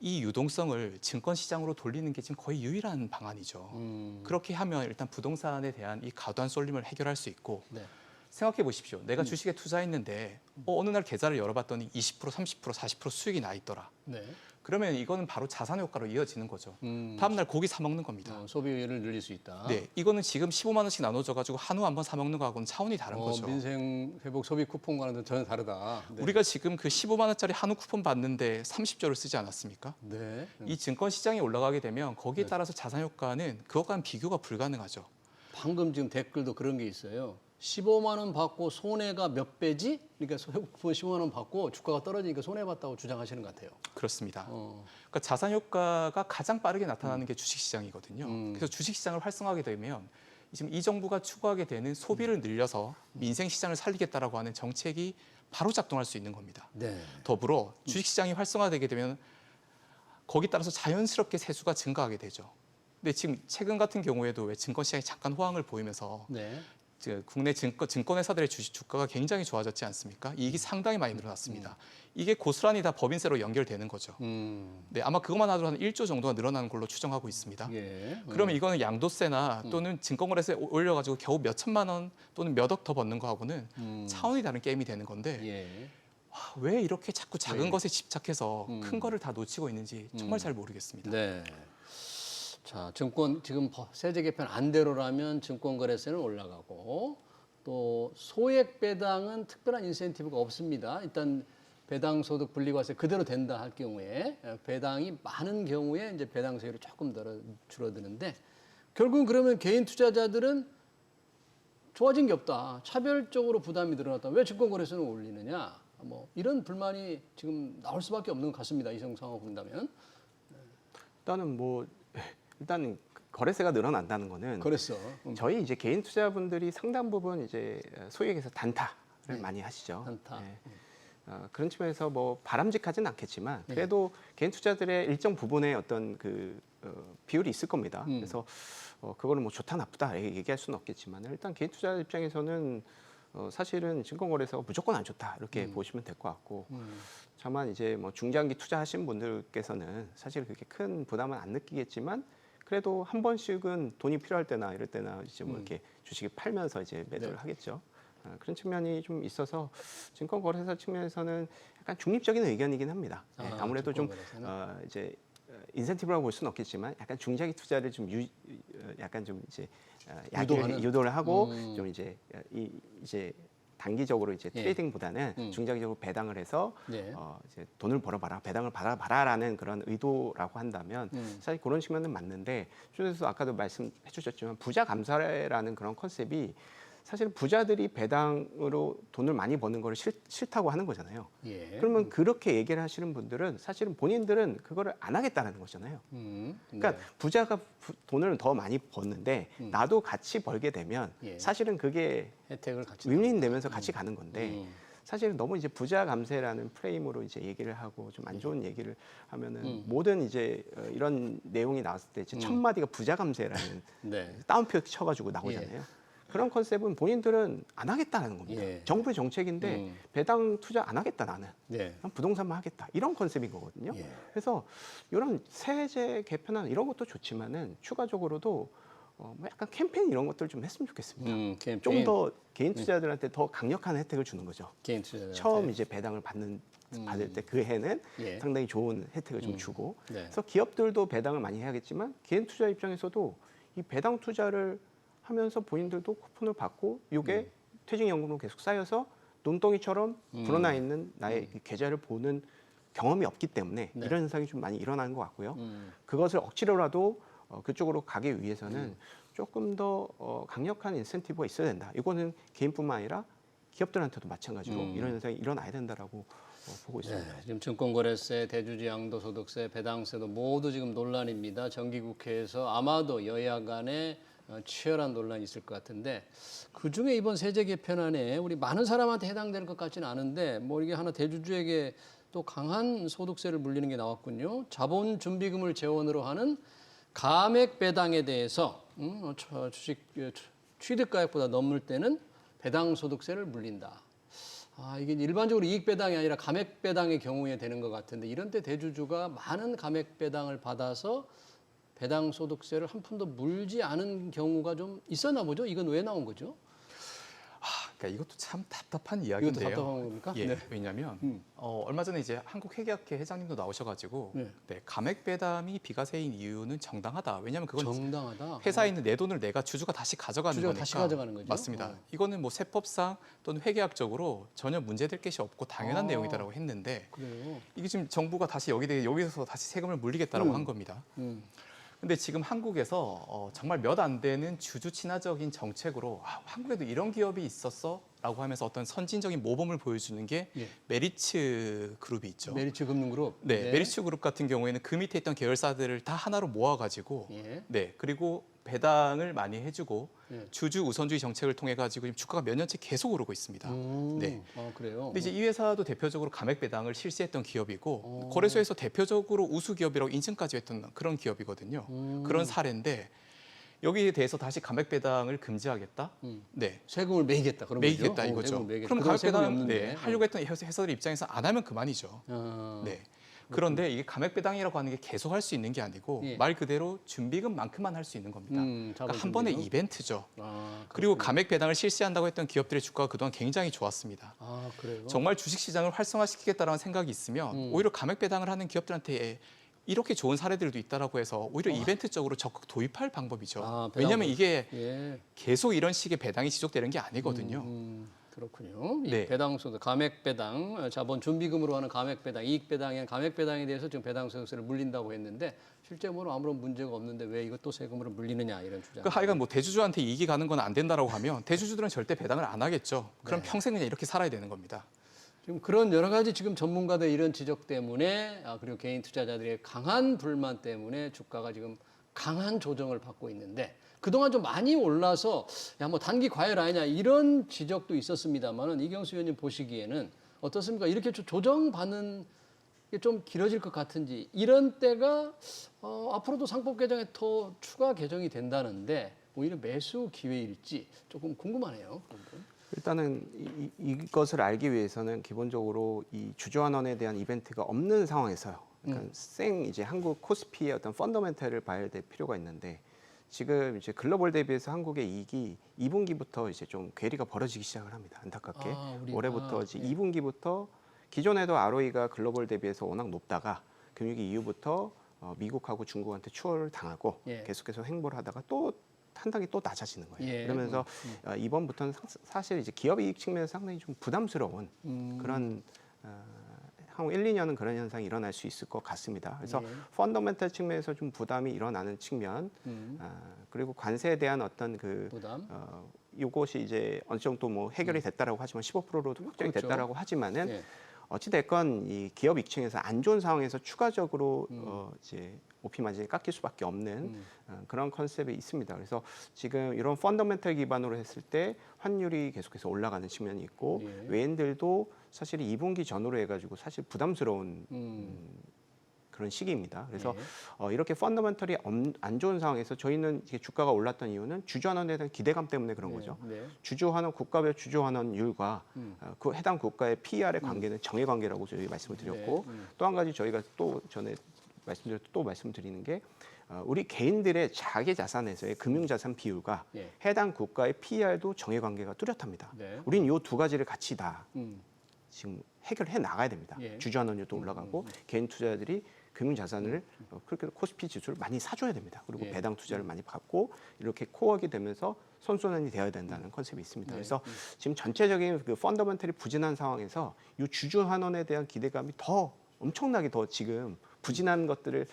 S2: 이 유동성을 증권시장으로 돌리는 게 지금 거의 유일한 방안이죠. 그렇게 하면 일단 부동산에 대한 이 과도한 쏠림을 해결할 수 있고
S1: 네.
S2: 생각해 보십시오. 내가 주식에 투자했는데 어느 날 계좌를 열어봤더니 20%, 30%, 40% 수익이 나 있더라.
S1: 네.
S2: 그러면 이거는 바로 자산 효과로 이어지는 거죠. 다음 날 고기 사 먹는 겁니다.
S1: 소비율을 늘릴 수 있다.
S2: 네, 이거는 지금 15만 원씩 나눠져 가지고 한우 한번 사 먹는 거하고는 차원이 다른 거죠.
S1: 민생 회복 소비 쿠폰과는 전혀 다르다. 네.
S2: 우리가 지금 그 15만 원짜리 한우 쿠폰 받는데 30조를 쓰지 않았습니까?
S1: 네.
S2: 이 증권 시장이 올라가게 되면 거기에 따라서 자산 효과는 그것과는 비교가 불가능하죠.
S1: 방금 지금 댓글도 그런 게 있어요. 15만 원 받고 손해가 몇 배지? 그러니까 쿠폰 15만 원 받고 주가가 떨어지니까 손해 봤다고 주장하시는 것 같아요.
S2: 그렇습니다. 그러니까 자산 효과가 가장 빠르게 나타나는 게 주식 시장이거든요. 그래서 주식 시장을 활성화하게 되면 지금 이 정부가 추구하게 되는 소비를 늘려서 민생 시장을 살리겠다라고 하는 정책이 바로 작동할 수 있는 겁니다.
S1: 네.
S2: 더불어 주식 시장이 활성화되게 되면 거기 따라서 자연스럽게 세수가 증가하게 되죠. 근데 지금 최근 같은 경우에도 왜 증권 시장이 잠깐 호황을 보이면서
S1: 네.
S2: 국내 증권회사들의 주식 주가가 굉장히 좋아졌지 않습니까? 이익이 상당히 많이 늘어났습니다. 이게 고스란히 다 법인세로 연결되는 거죠. 네, 아마 그것만 하더라도 한 1조 정도가 늘어나는 걸로 추정하고 있습니다.
S1: 예.
S2: 그러면 이거는 양도세나 또는 증권거래세 올려가지고 겨우 몇 천만 원 또는 몇 억 더 벗는 거하고는 차원이 다른 게임이 되는 건데
S1: 예.
S2: 왜 이렇게 자꾸 작은
S1: 네.
S2: 것에 집착해서 큰 거를 다 놓치고 있는지 정말 잘 모르겠습니다.
S1: 네. 자, 증권 지금 세제 개편 안대로라면 증권거래세는 올라가고 또 소액 배당은 특별한 인센티브가 없습니다. 일단 배당 소득 분리과세 그대로 된다 할 경우에 배당이 많은 경우에 이제 배당세율이 조금 줄어드는데 결국은 그러면 개인 투자자들은 좋아진 게 없다. 차별적으로 부담이 늘어났다. 왜 증권거래세는 올리느냐? 뭐 이런 불만이 지금 나올 수밖에 없는 것 같습니다. 이 상황을 본다면.
S3: 일단 거래세가 늘어난다는 거는
S1: 그랬어.
S3: 저희 이제 개인 투자분들이 상당 부분 이제 소위 얘기해서 단타를 많이 하시죠.
S1: 단타.
S3: 네. 그런 측면에서 뭐 바람직하진 않겠지만 그래도 개인 투자들의 일정 부분의 어떤 비율이 있을 겁니다. 그래서 그거를 뭐 좋다 나쁘다 얘기할 수는 없겠지만 일단 개인 투자 입장에서는 사실은 증권거래소가 무조건 안 좋다 이렇게 보시면 될 것 같고 다만 이제 뭐 중장기 투자하신 분들께서는 사실 그렇게 큰 부담은 안 느끼겠지만 그래도 한 번씩은 돈이 필요할 때나 이럴 때나 이제 뭐 이렇게 주식을 팔면서 이제 매도를 하겠죠. 그런 측면이 좀 있어서 증권거래소 측면에서는 약간 중립적인 의견이긴 합니다. 아무래도 좀 이제 인센티브라고 볼 수는 없겠지만 약간 중장기 투자를 좀 약간 좀 이제 유도를 하고 좀 이제 단기적으로 이제
S1: 예.
S3: 트레이딩보다는 중장기적으로 배당을 해서
S1: 네.
S3: 이제 돈을 벌어봐라, 배당을 받아봐라라는 그런 의도라고 한다면 사실 그런 측면은 맞는데 주에서 아까도 말씀해주셨지만 부자 감사라는 그런 컨셉이 사실은 부자들이 배당으로 돈을 많이 버는 걸 싫다고 하는 거잖아요.
S1: 예.
S3: 그러면 그렇게 얘기를 하시는 분들은 사실은 본인들은 그거를 안 하겠다는 거잖아요. 그러니까
S1: 네.
S3: 부자가 돈을 더 많이 버는데 나도 같이 벌게 되면
S1: 예.
S3: 사실은 그게
S1: 혜택을 같이
S3: 윈윈되면서 같이 가는 건데
S1: 음.
S3: 사실은 너무 이제 부자 감세라는 프레임으로 이제 얘기를 하고 좀 안 좋은 얘기를 하면은 모든 이제 이런 내용이 나왔을 때 이제 첫 마디가 부자 감세라는
S1: 네.
S3: 따옴표 쳐가지고 나오잖아요. 그런 컨셉은 본인들은 안 하겠다는 겁니다.
S1: 예.
S3: 정부의 정책인데 배당 투자 안 하겠다 나는.
S1: 네.
S3: 난 부동산만 하겠다. 이런 컨셉인 거거든요.
S1: 예.
S3: 그래서 이런 세제 개편안 이런 것도 좋지만은 추가적으로도 뭐 약간 캠페인 이런 것들 좀 했으면 좋겠습니다.
S1: 캠페인.
S3: 좀 더 개인 투자자들한테 더 강력한 혜택을 주는 거죠.
S1: 개인 투자
S3: 처음 이제 배당을 받을 때 그 해는
S1: 예.
S3: 상당히 좋은 혜택을 좀 주고
S1: 네.
S3: 그래서 기업들도 배당을 많이 해야겠지만 개인 투자 입장에서도 이 배당 투자를 하면서 본인들도 쿠폰을 받고 이게 퇴직연금으로 계속 쌓여서 눈덩이처럼 불어나 있는 나의 이 계좌를 보는 경험이 없기 때문에
S1: 네.
S3: 이런 현상이 좀 많이 일어나는 것 같고요. 그것을 억지로라도 그쪽으로 가기 위해서는 조금 더 강력한 인센티브가 있어야 된다. 이거는 개인뿐만 아니라 기업들한테도 마찬가지로 이런 현상이 일어나야 된다라고 보고 있습니다.
S1: 네, 지금 증권거래세, 대주주 양도소득세, 배당세도 모두 지금 논란입니다. 정기국회에서 아마도 여야 간에 치열한 논란이 있을 것 같은데 그중에 이번 세제 개편안에 우리 많은 사람한테 해당되는 것 같지는 않은데 뭐 이게 하나 대주주에게 또 강한 소득세를 물리는 게 나왔군요. 자본 준비금을 재원으로 하는 감액 배당에 대해서 주식 취득가액보다 넘을 때는 배당 소득세를 물린다. 이게 일반적으로 이익 배당이 아니라 감액 배당의 경우에 되는 것 같은데 이런 때 대주주가 많은 감액 배당을 받아서 배당 소득세를 한 푼도 물지 않은 경우가 좀 있었나 보죠? 이건 왜 나온 거죠?
S2: 그러니까 이것도 참 답답한 이야기인데요.
S1: 이것도 답답한 겁니까?
S2: 예,
S1: 네.
S2: 왜냐하면 얼마 전에 이제 한국회계학회 회장님도 나오셔가지고
S1: 네.
S2: 감액 배당이 비과세인 이유는 정당하다. 왜냐하면 그건
S1: 정당하다.
S2: 회사에 있는 내 돈을 내가 주주가 다시 가져가는
S1: 주주가
S2: 거니까.
S1: 다시 가져가는 거죠?
S2: 맞습니다. 이거는 뭐 세법상 또는 회계학적으로 전혀 문제될 것이 없고 당연한 내용이다라고 했는데
S1: 그래요.
S2: 이게 지금 정부가 다시 여기서 다시 세금을 물리겠다라고 한 겁니다. 근데 지금 한국에서 정말 몇 안 되는 주주 친화적인 정책으로 한국에도 이런 기업이 있었어라고 하면서 어떤 선진적인 모범을 보여주는 게
S1: 예.
S2: 메리츠 그룹이 있죠.
S1: 메리츠 금융그룹.
S2: 네, 메리츠 그룹 같은 경우에는 그 밑에 있던 계열사들을 다 하나로 모아가지고
S1: 예.
S2: 네, 그리고 배당을 많이 해주고
S1: 예.
S2: 주주 우선주의 정책을 통해 가지고 지금 주가가 몇 년째 계속 오르고 있습니다. 네.
S1: 그래요.
S2: 근데 이제 이 회사도 대표적으로 감액 배당을 실시했던 기업이고 거래소에서 대표적으로 우수 기업이라고 인증까지 했던 그런 기업이거든요. 그런 사례인데 여기에 대해서 다시 감액 배당을 금지하겠다. 네.
S1: 세금을 매기겠다 그런
S2: 매기겠다
S1: 거죠?
S2: 이거죠.
S1: 세금을 매기겠다.
S2: 그럼
S1: 그동안
S2: 감액
S1: 세금이
S2: 배당
S1: 없는데.
S2: 하려고 했던 회사들 입장에서 안 하면 그만이죠. 네. 그런데 이게 감액 배당이라고 하는 게 계속 할 수 있는 게 아니고
S1: 예.
S2: 말 그대로 준비금만큼만 할 수 있는 겁니다. 그러니까 한 번의
S1: 자본
S2: 이벤트죠.
S1: 준비금?
S2: 그리고 감액 배당을 실시한다고 했던 기업들의 주가가 그동안 굉장히 좋았습니다.
S1: 그래요.
S2: 정말 주식시장을 활성화시키겠다라는 생각이 있으면 오히려 감액 배당을 하는 기업들한테 이렇게 좋은 사례들도 있다라고 해서 오히려 이벤트적으로 적극 도입할 방법이죠. 왜냐하면 이게
S1: 예.
S2: 계속 이런 식의 배당이 지속되는 게 아니거든요.
S1: 그렇군요. 이
S2: 네.
S1: 배당소득, 감액 배당, 자본 준비금으로 하는 감액 배당, 이익 배당에 감액 배당에 대해서 지금 배당 소득세를 물린다고 했는데 실제로는 아무런 문제가 없는데 왜 이것도 세금으로 물리느냐 이런 주장.
S2: 그러니까 하여간 뭐 대주주한테 이익이 가는 건 안 된다라고 하면 대주주들은 절대 배당을 안 하겠죠. 그럼 평생 그냥 이렇게 살아야 되는 겁니다.
S1: 지금 그런 여러 가지 지금 전문가들 이런 지적 때문에 그리고 개인 투자자들의 강한 불만 때문에 주가가 지금 강한 조정을 받고 있는데 그동안 좀 많이 올라서 야 뭐 단기 과열 아니냐 이런 지적도 있었습니다만은 이경수 의원님 보시기에는 어떻습니까? 이렇게 조정받는 게 좀 길어질 것 같은지 이런 때가 앞으로도 상법 개정에 더 추가 개정이 된다는데 오히려 매수 기회일지 조금 궁금하네요.
S3: 일단은 이것을 알기 위해서는 기본적으로 이 주주환원에 대한 이벤트가 없는 상황에서요. 그러니까 이제 한국 코스피의 어떤 펀더멘털을 봐야 될 필요가 있는데 지금 이제 글로벌 대비해서 한국의 이익이 2분기부터 이제 좀 괴리가 벌어지기 시작을 합니다. 안타깝게 올해부터 이제 2분기부터 기존에도 ROE가 글로벌 대비해서 워낙 높다가 금융위기 이후부터 미국하고 중국한테 추월을 당하고 계속해서 횡보를 하다가 또 한 단계 또 낮아지는 거예요.
S1: 예.
S3: 그러면서 이번부터는 사실 이제 기업 이익 측면에서 상당히 좀 부담스러운 그런 향후 1, 2년은 그런 현상이 일어날 수 있을 것 같습니다. 그래서 펀더멘털 측면에서 좀 부담이 일어나는 측면, 그리고 관세에 대한 어떤 그
S1: 부담.
S3: 이것이 이제 어느 정도 뭐 해결이 됐다라고 하지만 15%로도 확정이
S1: 그렇죠.
S3: 됐다라고 하지만은
S1: 예.
S3: 어찌 됐건 이 기업 이익층에서 안 좋은 상황에서 추가적으로 이제 오피 마진이 깎일 수밖에 없는 그런 컨셉이 있습니다. 그래서 지금 이런 펀더멘털 기반으로 했을 때 환율이 계속해서 올라가는 측면이 있고
S1: 예.
S3: 외인들도 사실 2분기 전후로 해가지고 사실 부담스러운 그런 시기입니다. 그래서 이렇게 펀더멘털이 안 좋은 상황에서 저희는 이게 주가가 올랐던 이유는 주주환원에 대한 기대감 때문에 그런 거죠.
S1: 네.
S3: 주주환원 국가별 주주환원율과 그 해당 국가의 PER의 관계는 정해 관계라고 저희 말씀을 드렸고 또 한 가지 저희가 또 전에 말씀드리는 게 우리 개인들의 자기 자산에서의 금융 자산 비율과
S1: 예.
S3: 해당 국가의 PER도 정해 관계가 뚜렷합니다.
S1: 네.
S3: 우리는 이 두 가지를 같이 다 지금 해결해 나가야 됩니다.
S1: 예.
S3: 주주환원율도 올라가고 개인 투자자들이 금융 자산을 그렇게 코스피 지수를 많이 사줘야 됩니다. 그리고
S1: 예.
S3: 배당 투자를 많이 받고 이렇게 코어하게 되면서 선순환이 되어야 된다는 컨셉이 있습니다. 그래서 지금 전체적인 그 펀더멘털이 부진한 상황에서 이 주주환원에 대한 기대감이 더 엄청나게 더 지금 부진한 것들을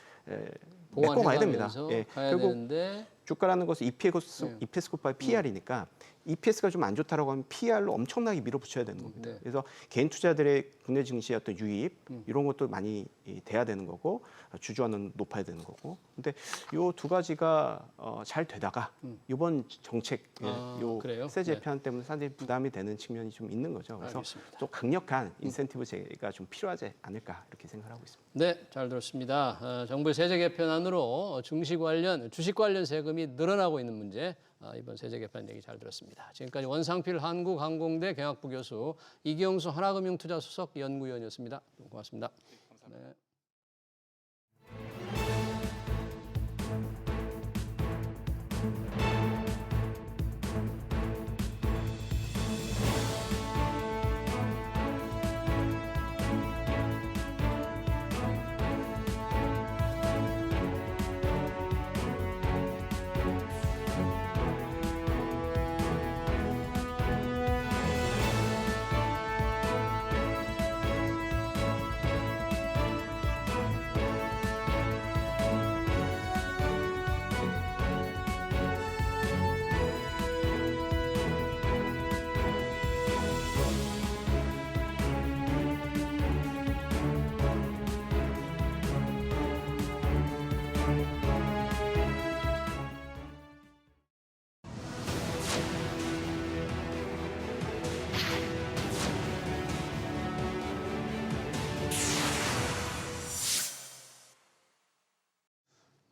S3: 메꿔 가야 됩니다.
S1: 예. 가야
S3: 그리고
S1: 되는데
S3: 주가라는 것은 EPS 곱하기 PR이니까 EPS가 좀 안 좋다라고 하면 PR로 엄청나게 밀어붙여야 되는 겁니다.
S1: 네.
S3: 그래서 개인 투자들의 국내 증시의 어떤 유입 이런 것도 많이 돼야 되는 거고 주주환원 높아야 되는 거고. 근데 이 두 가지가 잘 되다가 이번 정책 요
S1: 그래요?
S3: 세제
S1: 네.
S3: 제한 때문에 상당히 부담이 되는 측면이 좀 있는 거죠. 그래서
S1: 알겠습니다.
S3: 또 강력한 인센티브 제가 좀 필요하지 않을까 이렇게 생각하고 있습니다.
S1: 네, 잘 들었습니다. 정부의 세제 개편안으로 주식 관련 세금이 늘어나고 있는 문제, 이번 세제 개편 얘기 잘 들었습니다. 지금까지 원상필 한국항공대 경학부 교수, 이경수 하나금융투자수석 연구위원이었습니다. 고맙습니다. 네.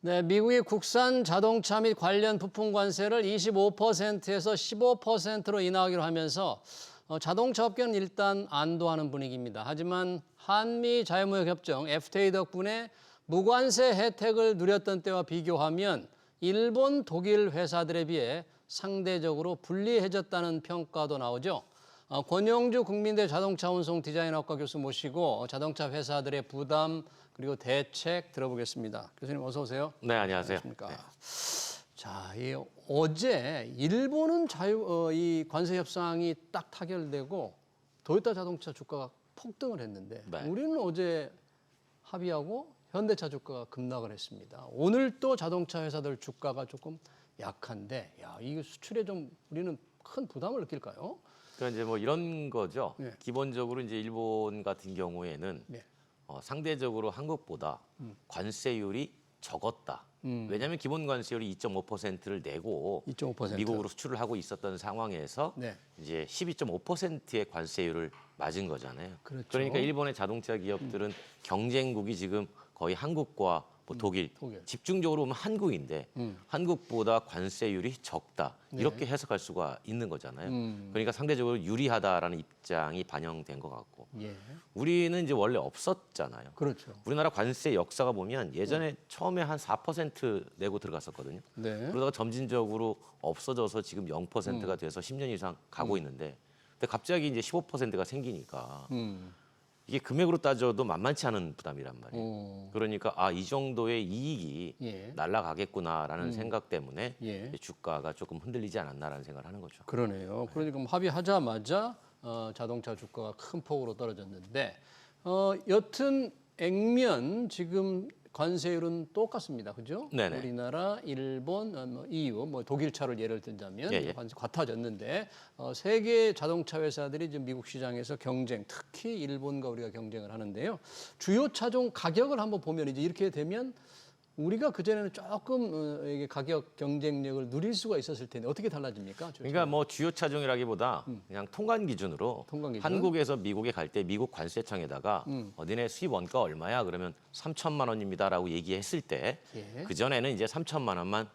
S1: 네, 미국의 국산 자동차 및 관련 부품 관세를 25%에서 15%로 인하하기로 하면서 자동차 업계는 일단 안도하는 분위기입니다. 하지만 한미 자유무역 협정 FTA 덕분에 무관세 혜택을 누렸던 때와 비교하면 일본, 독일 회사들에 비해 상대적으로 불리해졌다는 평가도 나오죠. 권영주 국민대 자동차 운송 디자인학과 교수 모시고 자동차 회사들의 부담 그리고 대책 들어보겠습니다. 교수님 어서 오세요.
S4: 네, 안녕하세요.
S1: 안녕하십니까. 자, 어제 일본은 이 관세 협상이 딱 타결되고 도요타 자동차 주가가 폭등을 했는데
S4: 네.
S1: 우리는 어제 합의하고 현대차 주가가 급락을 했습니다. 오늘 또 자동차 회사들 주가가 조금 약한데, 이거 수출에 좀 우리는 큰 부담을 느낄까요?
S4: 그러니까 이제 뭐 이런 거죠.
S1: 네.
S4: 기본적으로 이제 일본 같은 경우에는
S1: 네.
S4: 상대적으로 한국보다 관세율이 적었다. 왜냐하면 기본 관세율이 2.5%를 내고
S1: 2.5%.
S4: 미국으로 수출을 하고 있었던 상황에서
S1: 네.
S4: 이제 12.5%의 관세율을 맞은 거잖아요.
S1: 그렇죠.
S4: 그러니까 일본의 자동차 기업들은 경쟁국이 지금 거의 한국과 뭐 독일, 집중적으로 보면 한국인데 한국보다 관세율이 적다. 이렇게 해석할 수가 있는 거잖아요. 그러니까 상대적으로 유리하다라는 입장이 반영된 것 같고
S1: 예.
S4: 우리는 이제 원래 없었잖아요.
S1: 그렇죠.
S4: 우리나라 관세 역사가 보면 예전에 처음에 한 4% 내고 들어갔었거든요.
S1: 네.
S4: 그러다가 점진적으로 없어져서 지금 0%가 돼서 10년 이상 가고 있는데 근데 갑자기 이제 15%가 생기니까 이게 금액으로 따져도 만만치 않은 부담이란 말이에요.
S1: 오.
S4: 그러니까 이 정도의 이익이
S1: 예.
S4: 날아가겠구나라는 생각 때문에
S1: 예.
S4: 주가가 조금 흔들리지 않았나라는 생각을 하는 거죠.
S1: 그러네요. 그러니까 뭐 합의하자마자 자동차 주가가 큰 폭으로 떨어졌는데 여튼 액면 지금 관세율은 똑같습니다. 그죠?
S4: 네네.
S1: 우리나라, 일본, EU, 뭐 독일차를 예를 들자면
S4: 예, 예.
S1: 관세 같아졌는데 세계 자동차 회사들이 지금 미국 시장에서 경쟁, 특히 일본과 우리가 경쟁을 하는데요. 주요 차종 가격을 한번 보면 이제 이렇게 되면 우리가 그전에는 조금 이게 가격 경쟁력을 누릴 수가 있었을 텐데 어떻게 달라집니까?
S4: 그러니까 뭐 주요 차종이라기보다 그냥 통관 기준으로
S1: 통관 기준?
S4: 한국에서 미국에 갈 때 미국 관세청에다가 너네 수입 원가 얼마야? 그러면 3천만 원입니다라고 얘기했을 때
S1: 예.
S4: 그전에는 이제 3천만 원만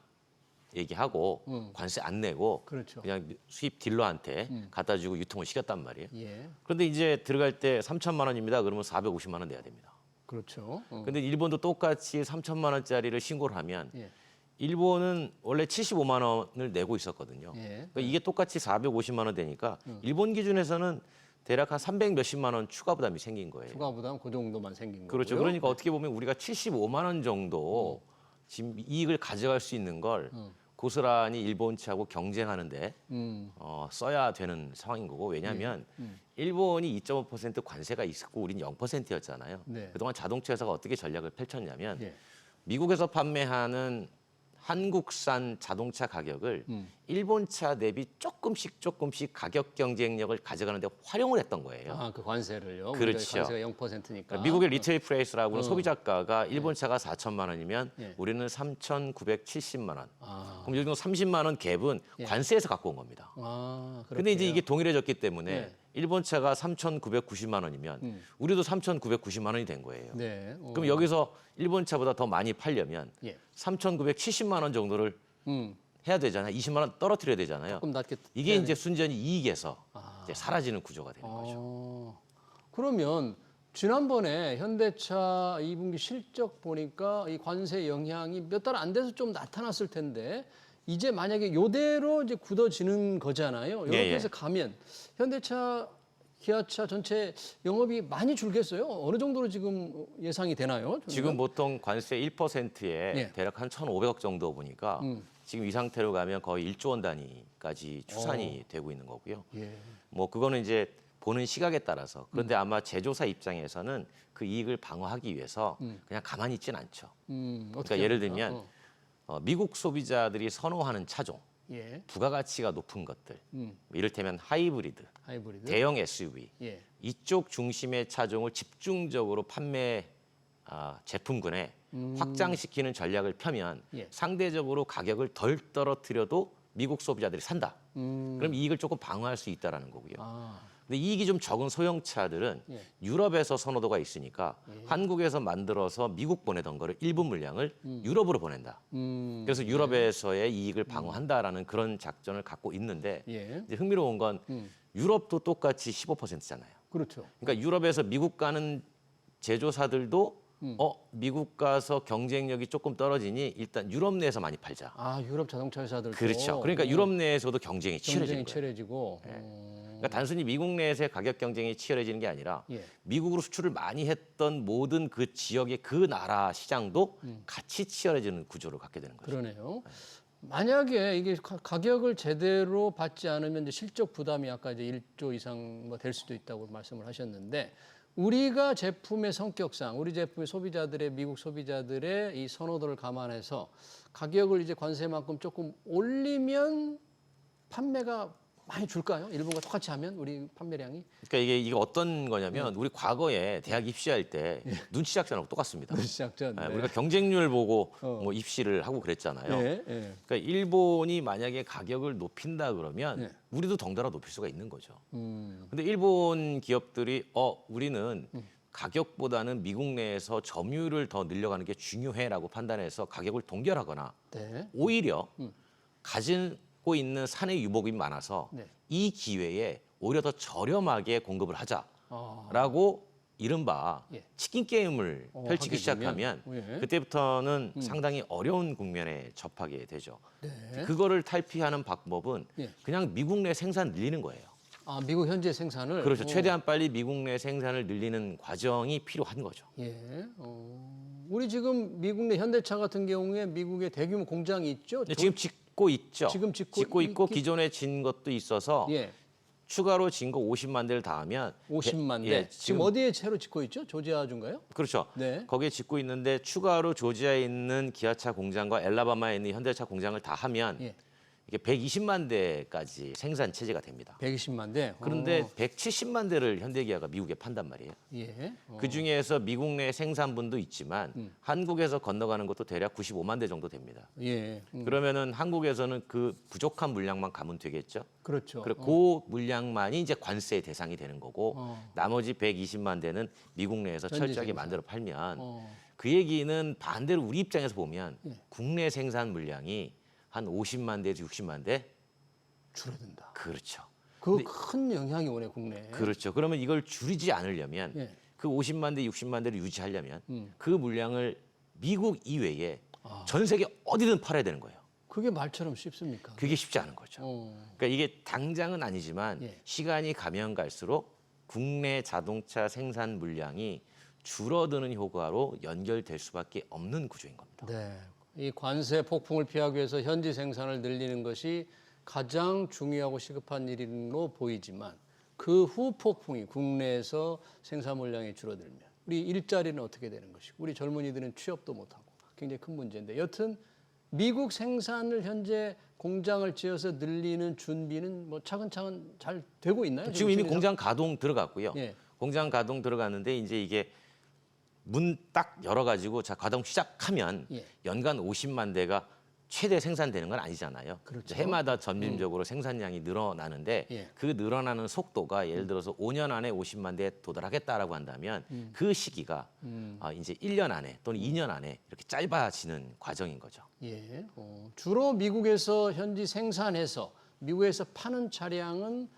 S4: 얘기하고 관세 안 내고
S1: 그렇죠.
S4: 그냥 수입 딜러한테 갖다 주고 유통을 시켰단 말이에요.
S1: 예.
S4: 그런데 이제 들어갈 때 3천만 원입니다. 그러면 450만 원 내야 됩니다.
S1: 그렇죠.
S4: 근데 일본도 똑같이 3천만 원짜리를 신고를 하면
S1: 예.
S4: 일본은 원래 75만 원을 내고 있었거든요.
S1: 예.
S4: 그러니까 이게 똑같이 450만 원 되니까 일본 기준에서는 대략 한 300 몇십만 원 추가 부담이 생긴 거예요.
S1: 추가 부담 그 정도만 생긴 거고요.
S4: 그렇죠. 그러니까 어떻게 보면 우리가 75만 원 정도 지금 이익을 가져갈 수 있는 걸 고스란히 일본 차하고 경쟁하는데 써야 되는 상황인 거고 왜냐하면 일본이 2.5% 관세가 있었고 우린 0%였잖아요.
S1: 네.
S4: 그동안 자동차 회사가 어떻게 전략을 펼쳤냐면
S1: 예.
S4: 미국에서 판매하는 한국산 자동차 가격을 일본 차 대비 조금씩 가격 경쟁력을 가져가는데 활용을 했던 거예요.
S1: 그 관세를요.
S4: 그렇죠.
S1: 관세가 0%니까.
S4: 그러니까 미국의 리테일 프라이스라고 하는 소비자가가 일본 차가 4천만 원이면
S1: 예.
S4: 우리는 3,970만 원.
S1: 아,
S4: 그럼 여기 30만 원 갭은
S1: 예.
S4: 관세에서 갖고 온 겁니다. 근데 이제 이게 동일해졌기 때문에
S1: 네.
S4: 일본 차가 3,990만 원이면 우리도 3,990만 원이 된 거예요.
S1: 네.
S4: 그럼 여기서 일본 차보다 더 많이 팔려면
S1: 예.
S4: 3,970만 원 정도를 해야 되잖아요. 20만 원 떨어뜨려야 되잖아요.
S1: 조금 낮게.
S4: 이게 이제 순전히 이익에서 이제 사라지는 구조가 되는 거죠.
S1: 그러면 지난번에 현대차 2분기 실적 보니까 이 관세 영향이 몇 달 안 돼서 좀 나타났을 텐데 이제 만약에 이대로 이제 굳어지는 거잖아요. 이렇게
S4: 예, 예.
S1: 해서 가면 현대차, 기아차 전체 영업이 많이 줄겠어요? 어느 정도로 지금 예상이 되나요?
S4: 지금 보통 관세 1%에
S1: 예.
S4: 대략 한 1,500억 정도 보니까 지금 이 상태로 가면 거의 1조 원 단위까지 추산이 되고 있는 거고요.
S1: 예.
S4: 뭐 그거는 이제 보는 시각에 따라서 그런데 아마 제조사 입장에서는 그 이익을 방어하기 위해서 그냥 가만히 있지는 않죠. 그러니까 예를 들면 미국 소비자들이 선호하는 차종,
S1: 예.
S4: 부가가치가 높은 것들, 이를테면 하이브리드,
S1: 하이브리드.
S4: 대형 SUV
S1: 예.
S4: 이쪽 중심의 차종을 집중적으로 판매 제품군에 확장시키는 전략을 펴면
S1: 예.
S4: 상대적으로 가격을 덜 떨어뜨려도 미국 소비자들이 산다. 그럼 이익을 조금 방어할 수 있다라는 거고요. 근데 이익이 좀 적은 소형차들은
S1: 예.
S4: 유럽에서 선호도가 있으니까 한국에서 만들어서 미국 보내던 거를 일부 물량을 유럽으로 보낸다. 그래서 유럽에서의 이익을 방어한다라는 그런 작전을 갖고 있는데
S1: 예.
S4: 이제 흥미로운 건 유럽도 똑같이 15%잖아요.
S1: 그렇죠.
S4: 그러니까 유럽에서 미국 가는 제조사들도 미국 가서 경쟁력이 조금 떨어지니 일단 유럽 내에서 많이 팔자.
S1: 유럽 자동차 회사들도
S4: 그렇죠. 그러니까 유럽 내에서도 경쟁이 치열해지는
S1: 경쟁이
S4: 거예요.
S1: 치열해지고.
S4: 그러니까 단순히 미국 내에서의 가격 경쟁이 치열해지는 게 아니라
S1: 예.
S4: 미국으로 수출을 많이 했던 모든 그 지역의 그 나라 시장도 같이 치열해지는 구조를 갖게 되는 거죠.
S1: 그러네요. 만약에 이게 가격을 제대로 받지 않으면 이제 실적 부담이 아까 이제 1조 이상 뭐 될 수도 있다고 말씀을 하셨는데 우리가 제품의 성격상 우리 제품의 소비자들의 미국 소비자들의 이 선호도를 감안해서 가격을 이제 관세만큼 조금 올리면 판매가 많이 줄까요? 일본과 똑같이 하면 우리 판매량이?
S4: 그러니까 이게 어떤 거냐면 우리 과거에 대학 입시할 때 눈치 작전하고 똑같습니다.
S1: 시작전.
S4: 네, 우리가 경쟁률 보고 뭐 입시를 하고 그랬잖아요.
S1: 네, 네.
S4: 그러니까 일본이 만약에 가격을 높인다 그러면
S1: 네.
S4: 우리도 덩달아 높일 수가 있는 거죠. 근데 일본 기업들이 우리는 가격보다는 미국 내에서 점유율을 더 늘려가는 게 중요해라고 판단해서 가격을 동결하거나
S1: 네.
S4: 오히려 가지고 있는 사내 유복이 많아서
S1: 네.
S4: 이 기회에 오히려 더 저렴하게 공급을 하자라고 이른바
S1: 예.
S4: 치킨 게임을 펼치기
S1: 하게
S4: 시작하면
S1: 되면, 예.
S4: 그때부터는 상당히 어려운 국면에 접하게 되죠.
S1: 네.
S4: 그거를 탈피하는 방법은
S1: 예.
S4: 그냥 미국 내 생산 늘리는 거예요.
S1: 아, 미국 현재 생산을
S4: 그렇죠. 최대한 빨리 미국 내 생산을 늘리는 과정이 필요한 거죠.
S1: 예. 우리 지금 미국 내 현대차 같은 경우에 미국에 대규모 공장이 있죠.
S4: 근데 지금 짓고 있죠.
S1: 지금 짓고
S4: 있고 기존에 진 것도 있어서
S1: 예.
S4: 추가로 진 거 50만 대를 다 하면
S1: 50만 대.
S4: 예,
S1: 지금 어디에 채로 짓고 있죠? 조지아주인가요?
S4: 그렇죠.
S1: 네.
S4: 거기에 짓고 있는데 추가로 조지아에 있는 기아차 공장과 엘라바마에 있는 현대차 공장을 다 하면
S1: 예.
S4: 이게 120만 대까지 생산 체제가 됩니다.
S1: 120만 대.
S4: 그런데 170만 대를 현대기아가 미국에 판단 말이에요.
S1: 예.
S4: 그 중에서 미국 내 생산분도 있지만 한국에서 건너가는 것도 대략 95만 대 정도 됩니다.
S1: 예.
S4: 그러면은 한국에서는 그 부족한 물량만 가면 되겠죠.
S1: 그렇죠.
S4: 그리고 그 물량만이 이제 관세의 대상이 되는 거고 나머지 120만 대는 미국 내에서
S1: 현지
S4: 철저하게
S1: 생산.
S4: 만들어 팔면
S1: 어.
S4: 그 얘기는 반대로 우리 입장에서 보면
S1: 예.
S4: 국내 생산 물량이 한 50만 대에서 60만 대
S1: 줄어든다.
S4: 그렇죠.
S1: 그 큰 영향이 오네 국내에.
S4: 그렇죠. 그러면 이걸 줄이지 않으려면
S1: 예.
S4: 그 50만 대, 60만 대를 유지하려면 그 물량을 미국 이외에 전 세계 어디든 팔아야 되는 거예요.
S1: 그게 말처럼 쉽습니까?
S4: 그게 쉽지 않은 거죠. 그러니까 이게 당장은 아니지만
S1: 예.
S4: 시간이 가면 갈수록 국내 자동차 생산 물량이 줄어드는 효과로 연결될 수밖에 없는 구조인 겁니다.
S1: 네. 이 관세 폭풍을 피하기 위해서 현지 생산을 늘리는 것이 가장 중요하고 시급한 일로 보이지만 그 후 폭풍이 국내에서 생산 물량이 줄어들면 우리 일자리는 어떻게 되는 것이고 우리 젊은이들은 취업도 못하고 굉장히 큰 문제인데 여튼 미국 생산을 현재 공장을 지어서 늘리는 준비는 뭐 차근차근 잘 되고 있나요?
S4: 지금 이미
S1: 심리상?
S4: 공장 가동 들어갔고요.
S1: 예.
S4: 공장 가동 들어갔는데 이제 이게 문 딱 열어가지고 자 가동 시작하면
S1: 예.
S4: 연간 50만 대가 최대 생산되는 건 아니잖아요.
S1: 그렇죠.
S4: 해마다 점진적으로 생산량이 늘어나는데
S1: 예.
S4: 그 늘어나는 속도가 예를 들어서 5년 안에 50만 대에 도달하겠다라고 한다면 그 시기가 이제 1년 안에 또는 2년 안에 이렇게 짧아지는 과정인 거죠.
S1: 예. 주로 미국에서 현지 생산해서 미국에서 파는 차량은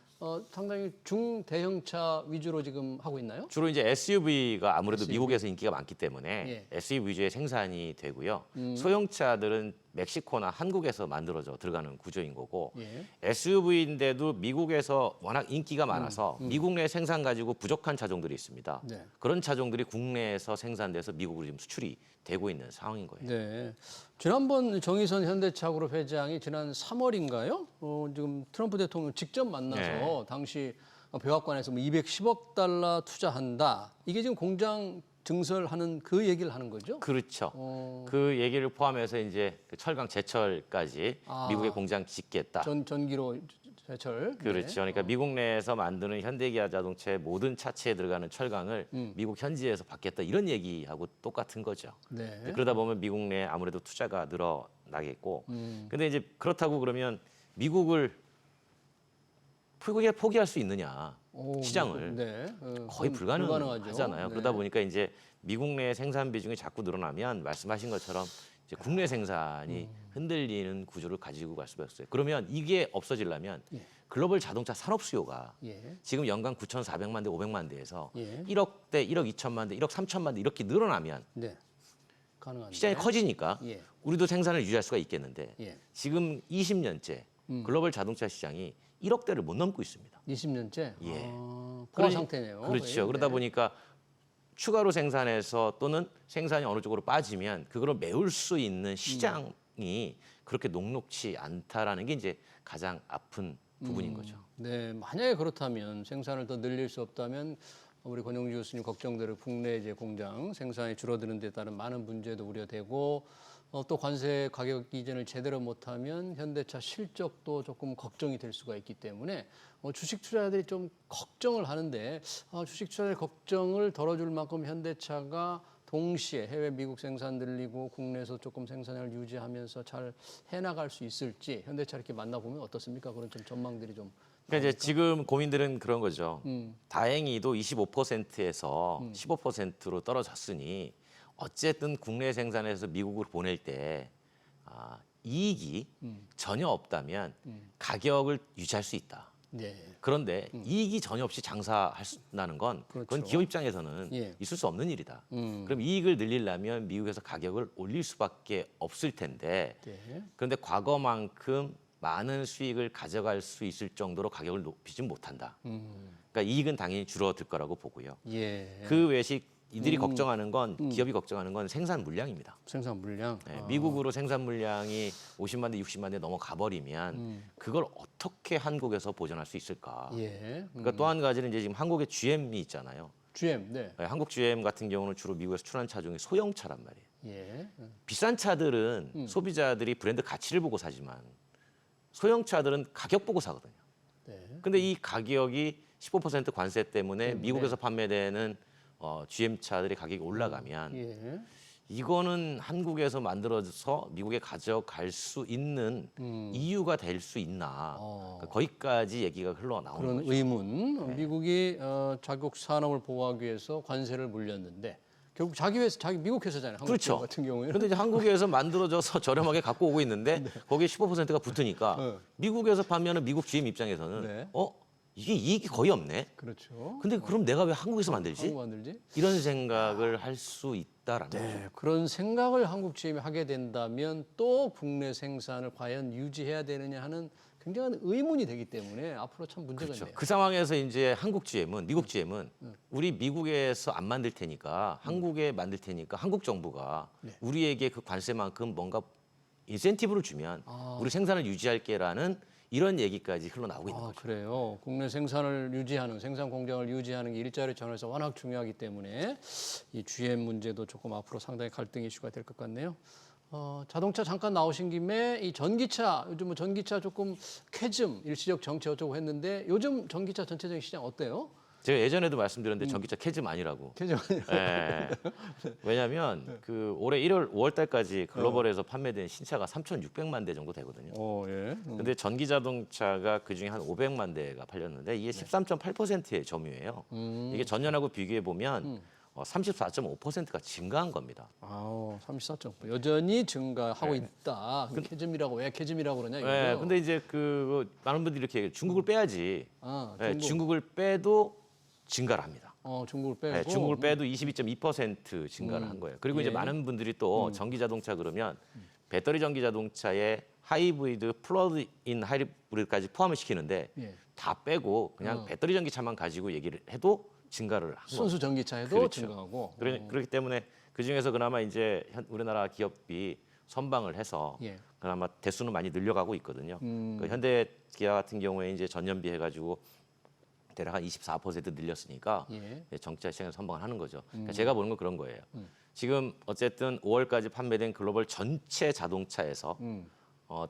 S1: 상당히 중대형차 위주로 지금 하고 있나요?
S4: 주로 이제 SUV가 아무래도 미국에서 인기가 많기 때문에
S1: 예.
S4: SUV 위주의 생산이 되고요. 소형차들은 멕시코나 한국에서 만들어져 들어가는 구조인 거고
S1: 예.
S4: SUV인데도 미국에서 워낙 인기가 많아서 미국 내 생산 가지고 부족한 차종들이 있습니다.
S1: 네.
S4: 그런 차종들이 국내에서 생산돼서 미국으로 지금 수출이 되고 있는 상황인 거예요.
S1: 네. 지난번 정의선 현대차 그룹 회장이 지난 3월인가요? 지금 트럼프 대통령 직접 만나서
S4: 네.
S1: 당시 백악관에서 뭐 210억 달러 투자한다. 이게 지금 공장 증설하는 그 얘기를 하는 거죠?
S4: 그렇죠.
S1: 어,
S4: 그 얘기를 포함해서 이제 그 철강 제철까지
S1: 아.
S4: 미국의 공장 짓겠다.
S1: 전기로 제철.
S4: 그렇죠. 그러니까 미국 내에서 만드는 현대기아 자동차의 모든 차체에 들어가는 철강을 미국 현지에서 받겠다 이런 얘기하고 똑같은 거죠.
S1: 네.
S4: 그러다 보면 미국 내에 아무래도 투자가 늘어나겠고. 근데 이제 그렇다고 그러면 미국을 포기할 수 있느냐? 시장을
S1: 네.
S4: 거의
S1: 불가능하죠.
S4: 불가능하잖아요.
S1: 네.
S4: 그러다 보니까 이제 미국 내 생산 비중이 자꾸 늘어나면 말씀하신 것처럼 이제 국내 생산이 흔들리는 구조를 가지고 갈 수밖에 없어요. 그러면 이게 없어지려면 글로벌 자동차 산업 수요가
S1: 예.
S4: 지금 연간 9,400만 대, 500만 대에서
S1: 예.
S4: 1억 대, 1억 2천만 대, 1억 3천만 대 이렇게 늘어나면
S1: 네. 가능한데.
S4: 시장이 커지니까
S1: 예.
S4: 우리도 생산을 유지할 수가 있겠는데
S1: 예.
S4: 지금 20년째 글로벌 자동차 시장이 1억 대를 못 넘고 있습니다.
S1: 20년째.
S4: 예.
S1: 포화 상태네요.
S4: 그렇죠.
S1: 거의.
S4: 그러다
S1: 네.
S4: 보니까 추가로 생산해서 또는 생산이 어느 쪽으로 빠지면 그걸 메울 수 있는 시장이 그렇게 녹록치 않다라는 게 이제 가장 아픈 부분인 거죠.
S1: 네, 만약에 그렇다면 생산을 더 늘릴 수 없다면 우리 권영주 교수님 걱정대로 국내 이제 공장 생산이 줄어드는 데 따른 많은 문제도 우려되고 또 관세 가격 이전을 제대로 못하면 현대차 실적도 조금 걱정이 될 수가 있기 때문에 주식 투자자들이 좀 걱정을 하는데 주식 투자자의 걱정을 덜어줄 만큼 현대차가 동시에 해외 미국 생산 늘리고 국내에서 조금 생산량을 유지하면서 잘 해나갈 수 있을지 현대차 이렇게 만나보면 어떻습니까? 그런 좀 전망들이 좀.
S4: 그러니까 이제 지금 고민들은 그런 거죠. 다행히도 25%에서 15%로 떨어졌으니 어쨌든 국내 생산에서 미국으로 보낼 때 이익이 전혀 없다면 가격을 유지할 수 있다.
S1: 네.
S4: 그런데 이익이 전혀 없이 장사한다는 건 그건
S1: 그렇죠.
S4: 기업 입장에서는
S1: 예.
S4: 있을 수 없는 일이다. 그럼 이익을 늘리려면 미국에서 가격을 올릴 수밖에 없을 텐데
S1: 네.
S4: 그런데 과거만큼 많은 수익을 가져갈 수 있을 정도로 가격을 높이진 못한다. 그러니까 이익은 당연히 줄어들 거라고 보고요.
S1: 예.
S4: 그 외식 이들이 걱정하는 건 기업이 걱정하는 건 생산 물량입니다.
S1: 생산 물량.
S4: 네, 미국으로 생산 물량이 50만 대, 60만 대 넘어가 버리면 그걸 어떻게 한국에서 보존할 수 있을까?
S1: 예.
S4: 그러니까 또 한 가지는 이제 지금 한국의 GM이 있잖아요.
S1: GM. 네.
S4: 네, 한국 GM 같은 경우는 주로 미국에서 출하는 차 중에 소형차란 말이에요.
S1: 예.
S4: 비싼 차들은 소비자들이 브랜드 가치를 보고 사지만 소형차들은 가격 보고 사거든요.
S1: 네.
S4: 근데 이 가격이 15% 관세 때문에 미국에서 판매되는 GM 차들의 가격이 올라가면
S1: 예.
S4: 이거는 한국에서 만들어서 미국에 가져갈 수 있는 이유가 될 수 있나? 그러니까 거기까지 얘기가 흘러나오는
S1: 그런
S4: 거죠.
S1: 의문. 미국이 자국 산업을 보호하기 위해서 관세를 물렸는데 결국 자기 미국 회사잖아요. 한국
S4: 그렇죠.
S1: 같은 경우에는.
S4: 근데 이제 한국에서 만들어져서 저렴하게 갖고 오고 있는데 거기에 15%가 붙으니까 미국에서 판매하는 미국 GM 입장에서는
S1: 네.
S4: 이게 이익이 거의 없네.
S1: 그렇죠.
S4: 근데 그럼 내가 왜 한국에서 만들지?
S1: 한국 만들지?
S4: 이런 생각을 할 수 있다라는 거죠.
S1: 네, 그런 생각을 한국 GM이 하게 된다면 또 국내 생산을 과연 유지해야 되느냐 하는 굉장한 의문이 되기 때문에 앞으로 참 문제가
S4: 그렇죠.
S1: 있네요.
S4: 그 상황에서 이제 한국 GM은 미국 GM은 우리 미국에서 안 만들 테니까 한국에 만들 테니까 한국 정부가 우리에게 그 관세만큼 뭔가 인센티브를 주면 우리 생산을 유지할게라는 이런 얘기까지 흘러나오고 있는 거죠.
S1: 그래요. 국내 생산을 유지하는 생산 공장을 유지하는 게 일자리 전환에서 워낙 중요하기 때문에 이 GM 문제도 조금 앞으로 상당히 갈등 이슈가 될 것 같네요. 자동차 잠깐 나오신 김에 이 전기차 요즘 뭐 전기차 조금 캐즘 일시적 정체 어쩌고 했는데 요즘 전기차 전체적인 시장 어때요?
S4: 제가 예전에도 말씀드렸는데 전기차 캐즘 아니라고.
S1: 캐즘
S4: 예. 왜냐하면 그 올해 1월 5월 달까지 글로벌에서 판매된 신차가 3,600만 대 정도 되거든요.
S1: 예.
S4: 근데 전기 자동차가 그 중에 한 500만 대가 팔렸는데 이게 13.8%의 점유예요. 이게 전년하고 비교해 보면 34.5%가 증가한 겁니다.
S1: 34.9. 여전히 증가하고 있다. 캐즘이라고 왜 캐즘이라고 그러냐 이거죠.
S4: 네, 근데 이제 그 많은 분들이 이렇게 얘기해요. 중국을 빼야지.
S1: 중국.
S4: 중국을 빼도 증가를 합니다.
S1: 중국을 빼고.
S4: 네, 중국을 빼도 22.2% 증가를 한 거예요. 그리고 이제 많은 분들이 또 전기 자동차 그러면 배터리 전기 자동차에 하이브리드, 플러그인 하이브리드까지 포함을 시키는데 다 빼고 그냥 배터리 전기차만 가지고 얘기를 해도 증가를 한 거예요.
S1: 순수 전기차에도
S4: 그렇죠.
S1: 증가하고.
S4: 그렇기 때문에 그 중에서 그나마 이제 우리나라 기업이 선방을 해서 그나마 대수는 많이 늘려가고 있거든요. 그 현대 기아 같은 경우에 이제 전년 비해가지고 대략 한 24% 늘렸으니까 전기차 시장에 선방을 하는 거죠. 그러니까 제가 보는 건 그런 거예요. 지금 어쨌든 5월까지 판매된 글로벌 전체 자동차에서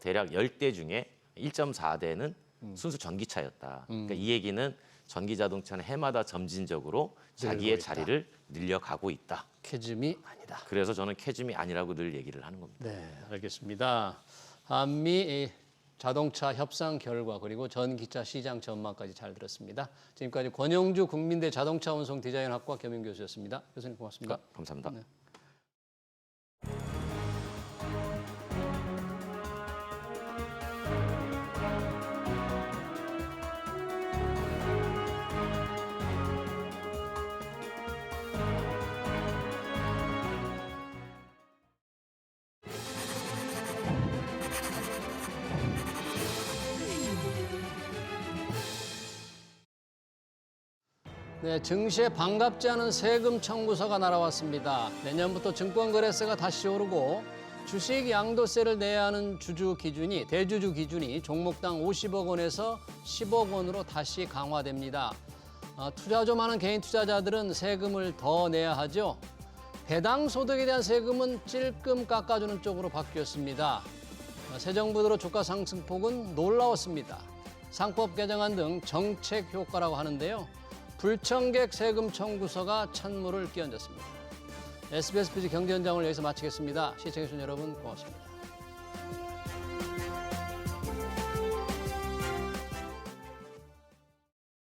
S4: 대략 10대 중에 1.4대는 순수 전기차였다. 그러니까 이 얘기는 전기 자동차는 해마다 점진적으로 자기의 자리를 늘려가고 있다.
S1: 캐즘이 아니다.
S4: 그래서 저는 캐즘이 아니라고 늘 얘기를 하는 겁니다.
S1: 네, 알겠습니다. 한미 자동차 협상 결과 그리고 전기차 시장 전망까지 잘 들었습니다. 지금까지 권영주 국민대 자동차 운송 디자인학과 겸임 교수였습니다. 교수님 고맙습니다.
S4: 감사합니다.
S1: 네. 네, 증시에 반갑지 않은 세금 청구서가 날아왔습니다. 내년부터 증권거래세가 다시 오르고 주식 양도세를 내야 하는 대주주 기준이 종목당 50억 원에서 10억 원으로 다시 강화됩니다. 투자 좀 하는 개인 투자자들은 세금을 더 내야 하죠. 배당 소득에 대한 세금은 찔끔 깎아주는 쪽으로 바뀌었습니다. 새 정부 들어 주가 상승폭은 놀라웠습니다. 상법 개정안 등 정책 효과라고 하는데요. 불청객 세금 청구서가 찬물을 끼얹었습니다. SBS BG 경제 현장을 여기서 마치겠습니다. 시청해주신 여러분 고맙습니다.